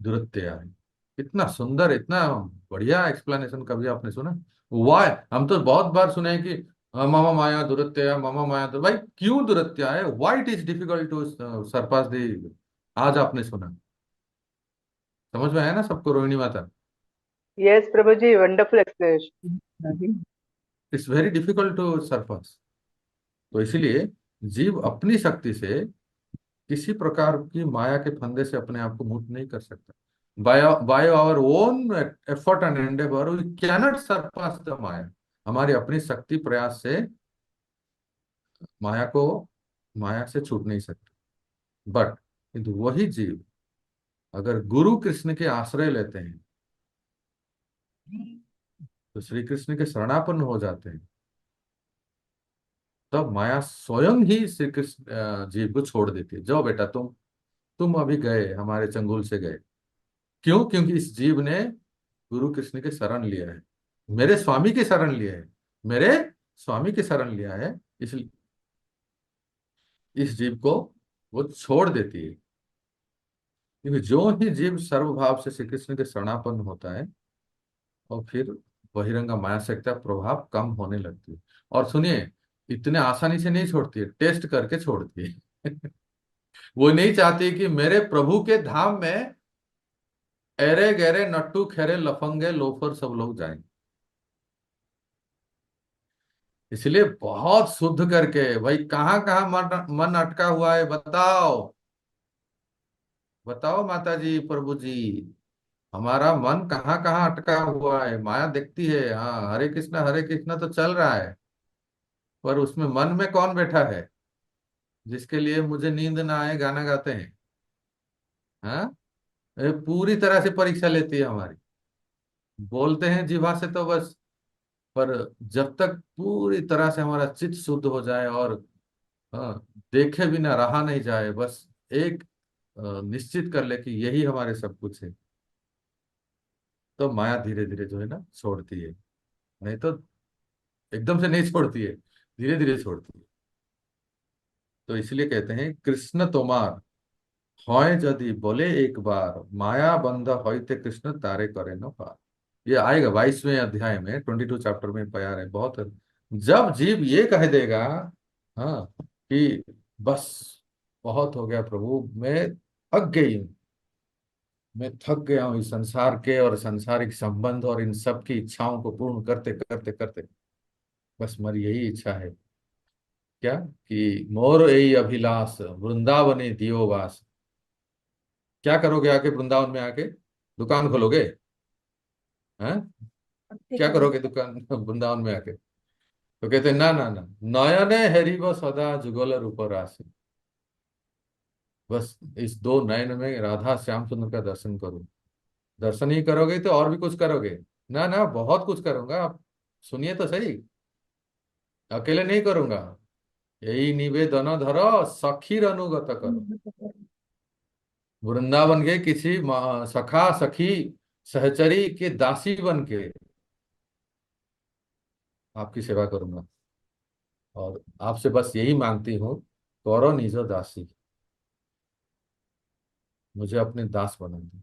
दुरत्या है। इतना सुंदर, इतना बढ़िया एक्सप्लेनेशन कभी आपने सुना? वाई, हम तो बहुत बार सुने हैं कि मम माया दुरत्या, मम माया भाई क्यों दुरत्या है? Why it is difficult to surpass the? आज आपने सुना, समझ में आया ना सबको? रोहिणी माता, yes prabhu ji, wonderful explanation. It's very difficult to surpass. तो इसीलिए जीव अपनी शक्ति से किसी प्रकार की माया के फंदे से अपने आप को मुक्त नहीं कर सकता। By our own effort and endeavour we cannot surpass the maya. हमारी अपनी शक्ति प्रयास से माया से छूट नहीं सकते। बट किंतु वही जीव अगर गुरु कृष्ण के आश्रय लेते हैं, तो श्री कृष्ण के शरणापन्न हो जाते हैं, तब माया स्वयं ही श्री कृष्ण जीव को छोड़ देती है। जाओ बेटा, तुम अभी गए, हमारे चंगुल से गए। क्यों? क्योंकि इस जीव ने गुरु कृष्ण के शरण लिया है, मेरे स्वामी की शरण लिया है, मेरे स्वामी की शरण लिया है, इसलिए इस जीव को वो छोड़ देती है। क्योंकि जो ही जीव सर्वभाव से श्री कृष्ण के शरणापन्न होता है, और फिर बहिरंगा माया शक्ति का प्रभाव कम होने लगती है। और सुनिए, इतने आसानी से नहीं छोड़ती है, टेस्ट करके छोड़ती है। वो नहीं चाहती कि मेरे प्रभु के धाम में एरे गहरे नट्टू खेरे लफंगे लोफर सब लोग जाएं। इसलिए बहुत शुद्ध करके, भाई कहाँ कहाँ मन अटका हुआ है, बताओ बताओ माता जी, प्रभु जी, हमारा मन कहाँ कहाँ अटका हुआ है? माया देखती है, हाँ हरे कृष्णा तो चल रहा है, पर उसमें मन में कौन बैठा है जिसके लिए मुझे नींद ना आए गाना गाते हैं? हाँ, ये पूरी तरह से परीक्षा लेती है हमारी। बोलते हैं जीवा से तो बस, पर जब तक पूरी तरह से हमारा चित्त शुद्ध हो जाए और हाँ, देखे बिना रहा नहीं जाए, बस एक निश्चित कर ले कि यही हमारे सब कुछ है, तो माया धीरे धीरे जो है ना छोड़ती है। नहीं तो एकदम से नहीं छोड़ती है, धीरे धीरे छोड़ती है। तो इसलिए कहते हैं कृष्ण तोमार হয় যদি बोले एक बार, माया बंध होते कृष्ण तारे करे न पार। ये आएगा 22वें अध्याय में, 22 चैप्टर में प्यार है बहुत। जब जीव ये कह देगा हाँ कि बस बहुत हो गया प्रभु, मैं थक गई हूँ, मैं थक गया हूँ इस संसार के और सांसारिक संबंध और इन सब की इच्छाओं को पूर्ण करते करते करते। बस मेरी यही इच्छा है, क्या कि मोर यही अभिलाष वृंदावने दियो वास। क्या करोगे आके वृंदावन में आके? दुकान खोलोगे? हैं? क्या करोगे दुकान वृंदावन में आके? तो कहते ना ना ना, नयने हरिव सदा जुगल रूप राशि। बस इस दो नयन में राधा श्याम सुंदर का दर्शन करो। दर्शन ही करोगे तो और भी कुछ करोगे? ना ना, बहुत कुछ करूंगा, आप सुनिए तो सही। अकेले नहीं करूंगा, यही निवेदन धरो सखीर अनुगत करो। वृंदावन के किसी सखा सखी सहचरी के दासी बन के आपकी सेवा करूंगा। और आपसे बस यही मांगती हूँ, करो निजो दासी, मुझे अपने दास बना दो,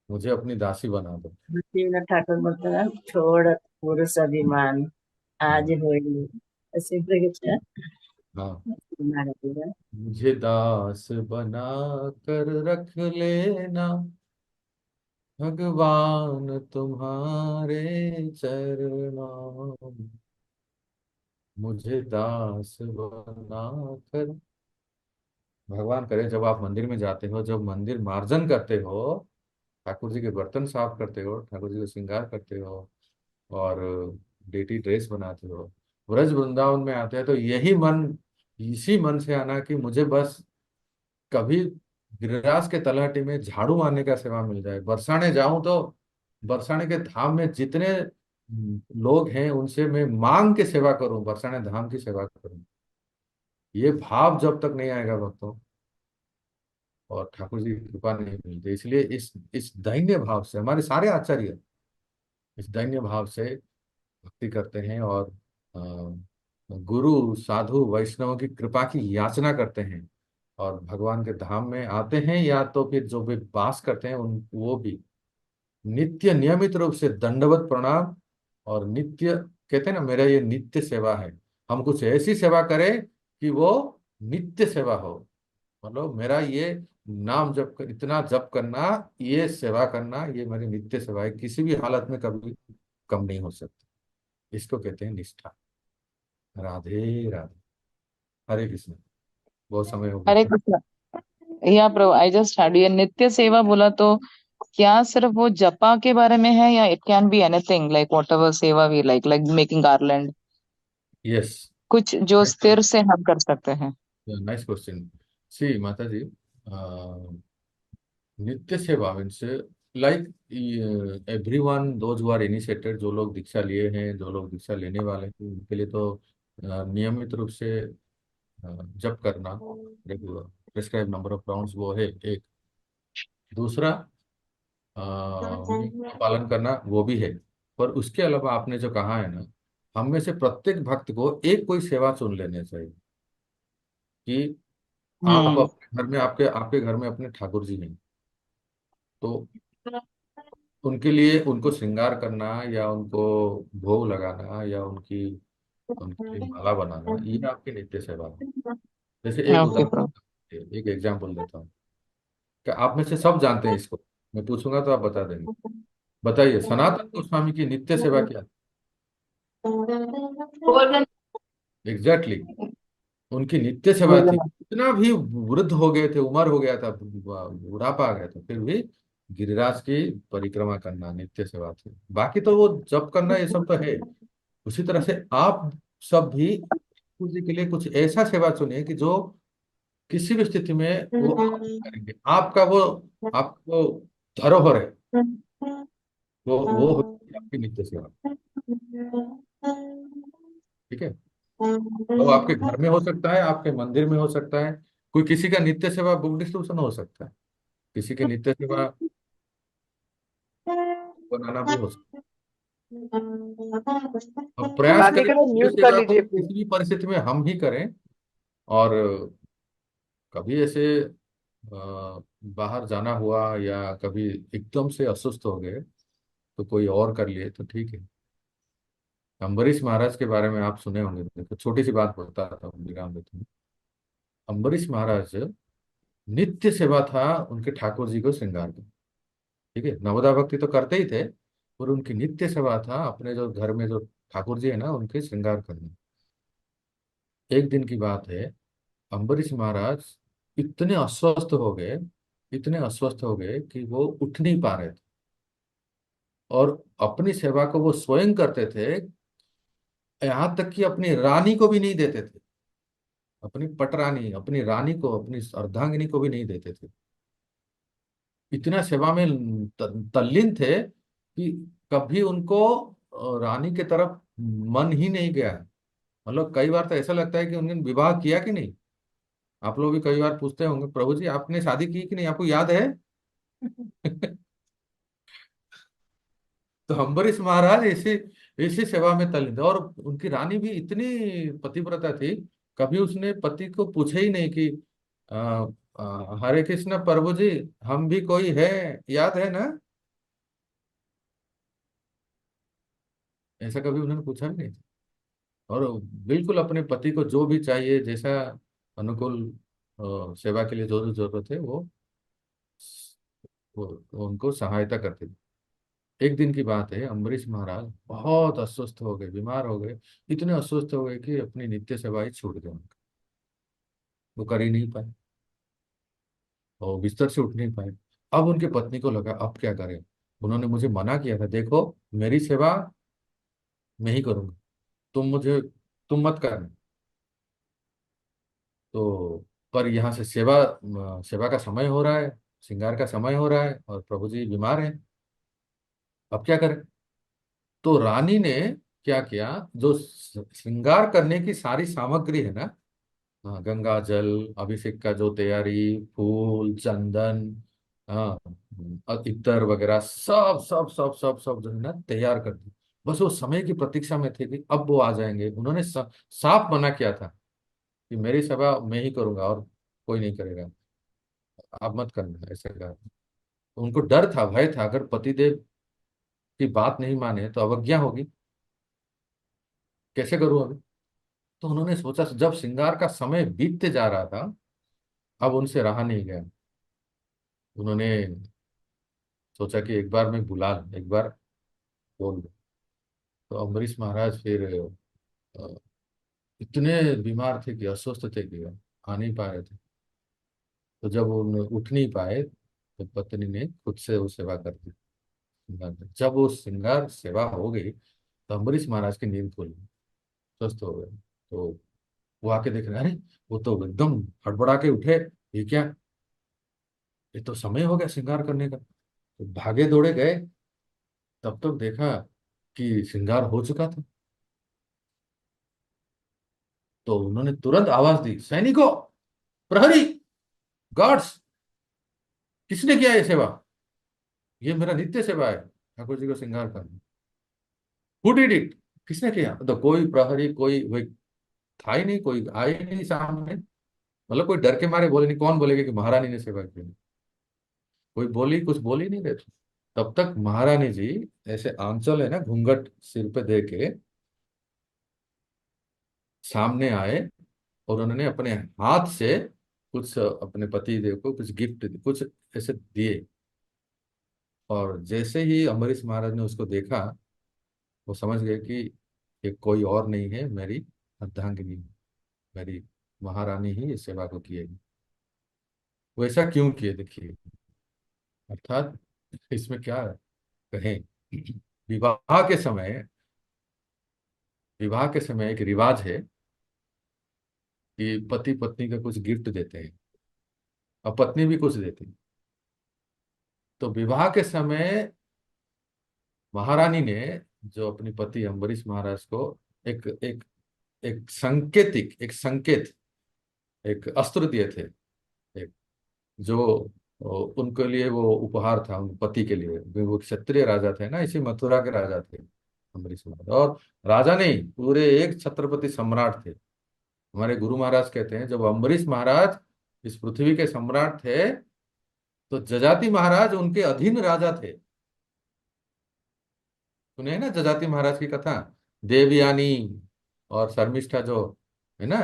मुझे अपनी दासी बना दो। भक्तिविनोद ठाकुर बोलते हैं, छोड़ पुरुष अभिमान आज हाँ होई, ऐसे करके क्या हाँ, हमारा पूरा। मुझे दास बना कर रख लेना भगवान तुम्हारे चरणों में। मुझे दास बना कर, भगवान करे जब आप मंदिर में जाते हो, जब मंदिर मार्जन करते हो, ठाकुर जी के बर्तन साफ करते हो, ठाकुर जी को श्रृंगार करते हो और बेटी ड्रेस बनाते हो, ब्रज वृंदावन में आते हैं, तो यही मन, इसी मन से आना कि मुझे बस कभी गिरिराज के तलहटी में झाड़ू मारने का सेवा मिल जाए, बरसाने जाऊं तो बरसाने के धाम में जितने लोग हैं उनसे मैं मांग के सेवा करूं, बरसाने धाम की सेवा करूं। ये भाव जब तक नहीं आएगा भक्तों, और ठाकुर जी की कृपा नहीं मिलती। इसलिए इस दैन्य भाव से हमारे सारे आचार्य इस दैन्य भाव से भक्ति करते हैं और गुरु साधु वैष्णव की कृपा की याचना करते हैं और भगवान के धाम में आते हैं, या तो फिर जो भी वास करते हैं उन वो भी नित्य नियमित रूप से दंडवत प्रणाम और नित्य, कहते हैं ना, मेरा ये नित्य सेवा है। हम कुछ ऐसी सेवा करें कि वो नित्य सेवा हो, मतलब मेरा ये नाम जप इतना जप करना, ये सेवा करना, ये मेरी नित्य सेवा है, किसी भी हालत में कभी कम नहीं हो सकती। इसको कहते हैं निष्ठा। राधे राधे, हरे कृष्ण। बहुत समय हो हरे गया। कृष्ण। या प्रभु, आई जस्ट हैड, ये नित्य सेवा बोला तो क्या सिर्फ वो जपा के बारे में है, या it can be anything like whatever seva we like making garland, yes, कुछ जो स्थिर से हम कर सकते हैं? Nice question. सी माता जी, नित्य सेवा means like everyone those who are initiated, जो लोग दीक्षा लिए हैं, जो लोग दीक्षा लेने वाले हैं, उनके लिए तो नियमित रूप से जप करना, regular prescribe number of rounds, वो है एक। दूसरा नियम का पालन करना, वो भी है। पर उसके अलावा आपने जो कहा है ना, हम में से प्रत्येक भक्त को एक कोई सेवा चुन लेनी चाहिए कि आप हम्म। अपने घर में, आपके आपके घर में अपने ठाकुर जी हैं, तो उनके लिए उनको श्रृंगार करना या उनको भोग लगाना या उनके लिए माला बनाना, ये आपकी नित्य सेवा है। जैसे एक ओके उदाहरण, प्रभु। एक एग्जाम्पल देता हूँ, क्या आप में से सब जानते हैं इसको? मैं पूछूंगा तो आप बता देंगे। बताइए, सनातन गोस्वामी की नित्य सेवा क्या है? गोवर्धन। एग्जैक्टली, उनकी नित्य सेवा थी। भोजन। इतना भी वृद्ध हो गए थे, उम्र हो गया था, बुढ़ापा आ गया था, फिर भी गिरिराज की परिक्रमा करना नित्य सेवा थी। बाकी तो वो जप करना ये सब तो है। उसी तरह से आप सब भी ठाकुर जी के लिए कुछ ऐसा सेवा चुनिए कि जो किसी भी स्थिति में वो आप करेंगे, आपका वो आपको धरोहर है, वो होगी आपकी नित्य सेवा। ठीक है, तो आपके घर में हो सकता है, आपके मंदिर में हो सकता है, कोई किसी का नित्य सेवा बुक डिस्ट्रीब्यूशन हो सकता है, किसी की नित्य सेवा बनाना भी हो सकता है। अब प्रयास बाकी करें के लोग नित्य म्यूट कर सेवा को लीजिए प्लीज। किसी भी परिस्थिति में हम ही करें। और कभी ऐसे बाहर जाना हुआ या कभी एकदम से अस्वस्थ हो गए तो कोई और कर लिए तो ठीक है। अम्बरीश महाराज के बारे में आप सुने होंगे, देखो छोटी सी बात बताता हूँ, विराम देता हूँ। अम्बरीश महाराज नित्य सेवा था उनके ठाकुर जी को श्रृंगार की। ठीक है, नवदा भक्ति तो करते ही थे, और उनकी नित्य सेवा था अपने जो घर में जो ठाकुर जी है ना उनके श्रृंगार करना। एक दिन की बात है, अम्बरीश महाराज इतने अस्वस्थ हो गए, इतने अस्वस्थ हो गए कि वो उठ नहीं पा रहे थे, और अपनी सेवा को वो स्वयं करते थे, यहाँ तक कि अपनी रानी को भी नहीं देते थे, अपनी पटरानी, अपनी रानी को, अपनी अर्धांगिनी को भी नहीं देते थे। इतना सेवा में तल्लीन थे कि कभी उनको रानी की तरफ मन ही नहीं गया। मतलब कई बार तो ऐसा लगता है कि उन्होंने विवाह किया कि नहीं। आप लोग भी कई बार पूछते होंगे, प्रभु जी आपने शादी की कि नहीं, आपको याद है? तो अम्बरीश महाराज इसी इसी सेवा में तल्लीन थे, और उनकी रानी भी इतनी पतिव्रता थी, कभी उसने पति को पूछे ही नहीं कि आ, हरे कृष्ण प्रभु जी, हम भी कोई है, याद है ना? ऐसा कभी उन्होंने पूछा भी नहीं। और बिल्कुल अपने पति को जो भी चाहिए, जैसा अनुकूल सेवा के लिए जो जो जरूरत है, वो उनको सहायता करते थे। एक दिन की बात है, अम्बरीश महाराज बहुत अस्वस्थ हो गए, बीमार हो गए, इतने अस्वस्थ हो गए कि अपनी नित्य सेवा ही छूट गई उनका। वो कर ही नहीं पाए, और बिस्तर से उठ नहीं पाए। अब उनके पत्नी को लगा अब क्या करें, उन्होंने मुझे मना किया था, देखो मेरी सेवा मैं ही करूंगा, तुम मत करना। तो पर यहाँ से सेवा का समय हो रहा है, श्रृंगार का समय हो रहा है, और प्रभु जी बीमार हैं, अब क्या करें? तो रानी ने क्या किया, जो श्रृंगार करने की सारी सामग्री है ना, हाँ, गंगा जल, अभिषेक का जो तैयारी, फूल, चंदन, हाँ, इत्र वगैरह, सब सब सब सब सब जो है ना तैयार कर दी। बस वो समय की प्रतीक्षा में थे कि अब वो आ जाएंगे। उन्होंने साफ मना किया था कि मेरी सेवा मैं ही करूंगा और कोई नहीं करेगा, आप मत करना, ऐसे कहा। उनको डर था, भय था, अगर पतिदेव की बात नहीं माने तो अवज्ञा होगी, कैसे करूं अभी। तो उन्होंने सोचा, जब श्रृंगार का समय बीतते जा रहा था, अब उनसे रहा नहीं गया। उन्होंने सोचा कि एक बार मैं बुला लूं, एक बार बोल दूं। तो अम्बरीश महाराज फिर अ, इतने बीमार थे कि अस्वस्थ थे कि आ नहीं पा रहे थे। तो जब उन उठ नहीं पाए तो पत्नी ने खुद से वो सेवा कर दी श्रृंगार की। जब वो श्रृंगार सेवा हो गई तो अम्बरीश महाराज की नींद खुल गई, स्वस्थ हो गए। तो वो आके देख रहे हैं, अरे वो तो एकदम हड़बड़ा के उठे, ये क्या, ये तो समय हो गया श्रृंगार करने का। तो भागे दौड़े गए, तब तक देखा कि श्रृंगार हो चुका था। तो उन्होंने तुरंत आवाज दी, सैनिकों, प्रहरी, गार्ड्स, किसने किया ये सेवा? ये मेरा नित्य सेवा है, ठाकुर जी को श्रृंगार करना। Who did it? किसने किया? तो कोई प्रहरी, कोई था ही नहीं, कोई आए ही नहीं सामने। मतलब कोई डर के मारे बोले नहीं, कौन बोलेगा कि महारानी ने सेवा की? कोई कुछ बोल ही नहीं रहे थे। तब तक महारानी जी ऐसे आंचल है ना, घूंघट सिर पे दे के सामने आए, और उन्होंने अपने हाथ से कुछ अपने पति देव को कुछ गिफ्ट, कुछ ऐसे दिए। और जैसे ही अम्बरीश महाराज ने उसको देखा, वो समझ गए कि ये कोई और नहीं है, मेरी अर्धांगिनी, मेरी महारानी ही इस सेवा को किएगी। वो ऐसा क्यों किए, देखिए, अर्थात इसमें क्या कहें, विवाह के समय, विवाह के समय एक रिवाज है कि पति पत्नी को कुछ गिफ्ट देते हैं, और पत्नी भी कुछ देती है। तो विवाह के समय महारानी ने जो अपने पति अम्बरीश महाराज को एक एक एक संकेत, एक अस्त्र दिए थे, एक जो उनके लिए वो उपहार था, उन पति के लिए। वो क्षत्रिय राजा थे ना, इसी मथुरा के राजा थे अम्बरीश महाराज। और राजा नहीं, पूरे एक छत्रपति सम्राट थे। हमारे गुरु महाराज कहते हैं, जब अम्बरीश महाराज इस पृथ्वी के सम्राट थे तो जजाति महाराज उनके अधीन राजा थे। सुने हैं ना जजाति महाराज की कथा, देवयानी और शर्मिष्ठा जो है ना,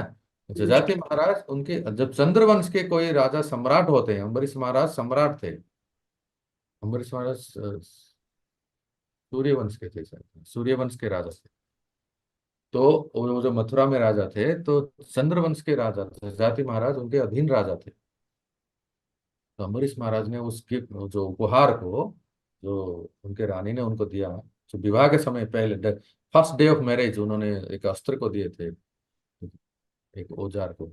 जजाति महाराज उनके, जब चंद्रवंश के कोई राजा सम्राट होते हैं, अम्बरीश महाराज सम्राट थे। अम्बरीश महाराज सूर्यवंश के थे शायद, सूर्यवंश के राजा थे। तो वो जो मथुरा में राजा थे, तो चंद्रवंश के राजा जजाति महाराज उनके अधीन राजा थे। तो अम्बरीश महाराज ने उसके जो उपहार को, जो उनके रानी ने उनको दिया, जो विवाह के समय पहले फर्स्ट डे ऑफ मैरिज उन्होंने एक अस्त्र को दिए थे, एक औजार को।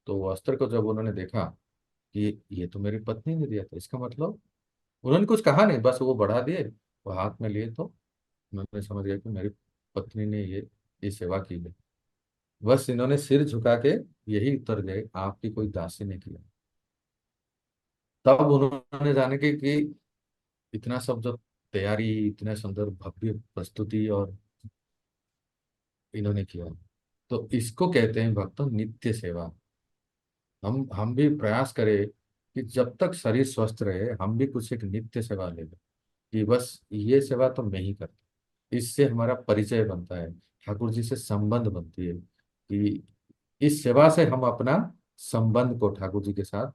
तो वो अस्त्र को जब उन्होंने देखा कि ये तो मेरी पत्नी ने दिया था, इसका मतलब, उन्होंने कुछ कहा नहीं, बस वो बढ़ा दिए, वो हाथ में लिए, तो उन्होंने समझ गया कि मेरी पत्नी ने ये सेवा की है। बस इन्होंने सिर झुका के यही उत्तर दिए, आपकी कोई दासी ने किया। तब उन्होंने जाने कि इतना सब जब तैयारी, इतने सुंदर भव्य प्रस्तुति और इन्होंने किया, तो इसको कहते हैं भक्तों नित्य सेवा। हम भी प्रयास करें कि जब तक शरीर स्वस्थ रहे, हम भी कुछ एक नित्य सेवा ले लें, कि बस ये सेवा तो मैं ही करता। इससे हमारा परिचय बनता है, ठाकुर जी से संबंध बनती है, कि इस सेवा से हम अपना संबंध को ठाकुर जी के साथ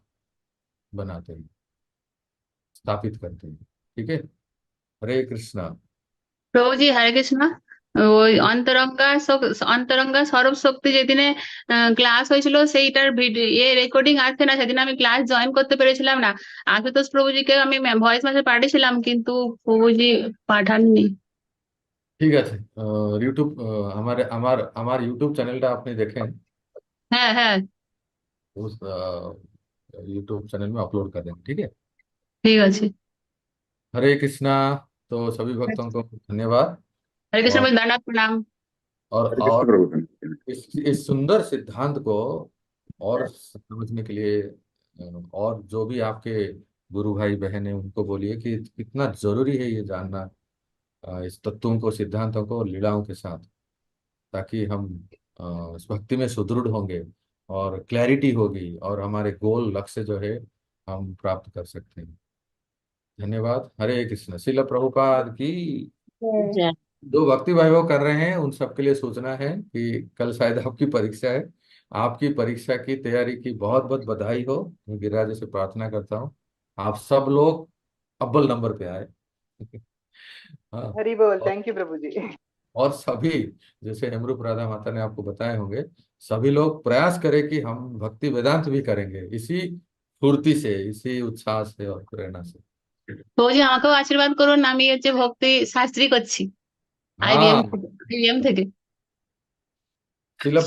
बनाते हैं, स्थापित करते हैं। ठीक है, हरे कृष्णा। प्रभु जी हरे कृष्ण। ওই অন্তরঙ্গা স্বরূপ শক্তি যেদিনে ক্লাস হয়েছিল সেইটার রেকর্ডিং আছে না, সেদিন আমি ক্লাস জয়েন করতে পেরেছিলাম না। আশুতোষ প্রভুজিকে আমি ভয়েস মেসেজ পাঠিয়েছিলাম, কিন্তু প্রভুজি পাঠাননি। ঠিক আছে, ইউটিউব আমার ইউটিউব চ্যানেলটা আপনি দেখেন, হ্যাঁ হ্যাঁ उस यूट्यूब चैनल में अपलोड कर देंगे। ठीक है, ঠিক আছে। हरे कृष्णा। तो सभी भक्तों को धन्यवाद। हरे कृष्ण और बोल, दंडवत प्रणाम। और इस सुंदर सिद्धांत को और समझने के लिए और जो भी आपके गुरु भाई बहन है उनको बोलिए कि कितना जरूरी है ये जानना, इस तत्वों को, सिद्धांतों को, लीलाओं के साथ, ताकि हम इस भक्ति में सुदृढ़ होंगे और क्लैरिटी होगी और हमारे गोल लक्ष्य जो है हम प्राप्त कर सकते हैं। धन्यवाद। हरे कृष्ण। श्रील प्रभुपाद की। जय। जो भक्ति भाई वो कर रहे हैं उन सबके लिए सूचना है कि कल शायद आपकी परीक्षा है। आपकी परीक्षा की तैयारी की बहुत बहुत बधाई हो। मैं गिरिराज से प्रार्थना करता हूँ आप सब लोग अव्वल नंबर पे आए। हाँ, हरि बोल। थैंक यू प्रभु जी। और सभी, जैसे हेमरूप राधा माता ने आपको बताए होंगे, सभी लोग प्रयास करें कि हम भक्ति वेदांत भी करेंगे, इसी फुर्ती से, इसी उत्साह से और प्रेरणा से। প্রভুজি আমাকেও আশীর্বাদ করুন, আমি হচ্ছে ভক্তি শাস্ত্রী করছি हाँ, আইবিএম থেকে। श्रील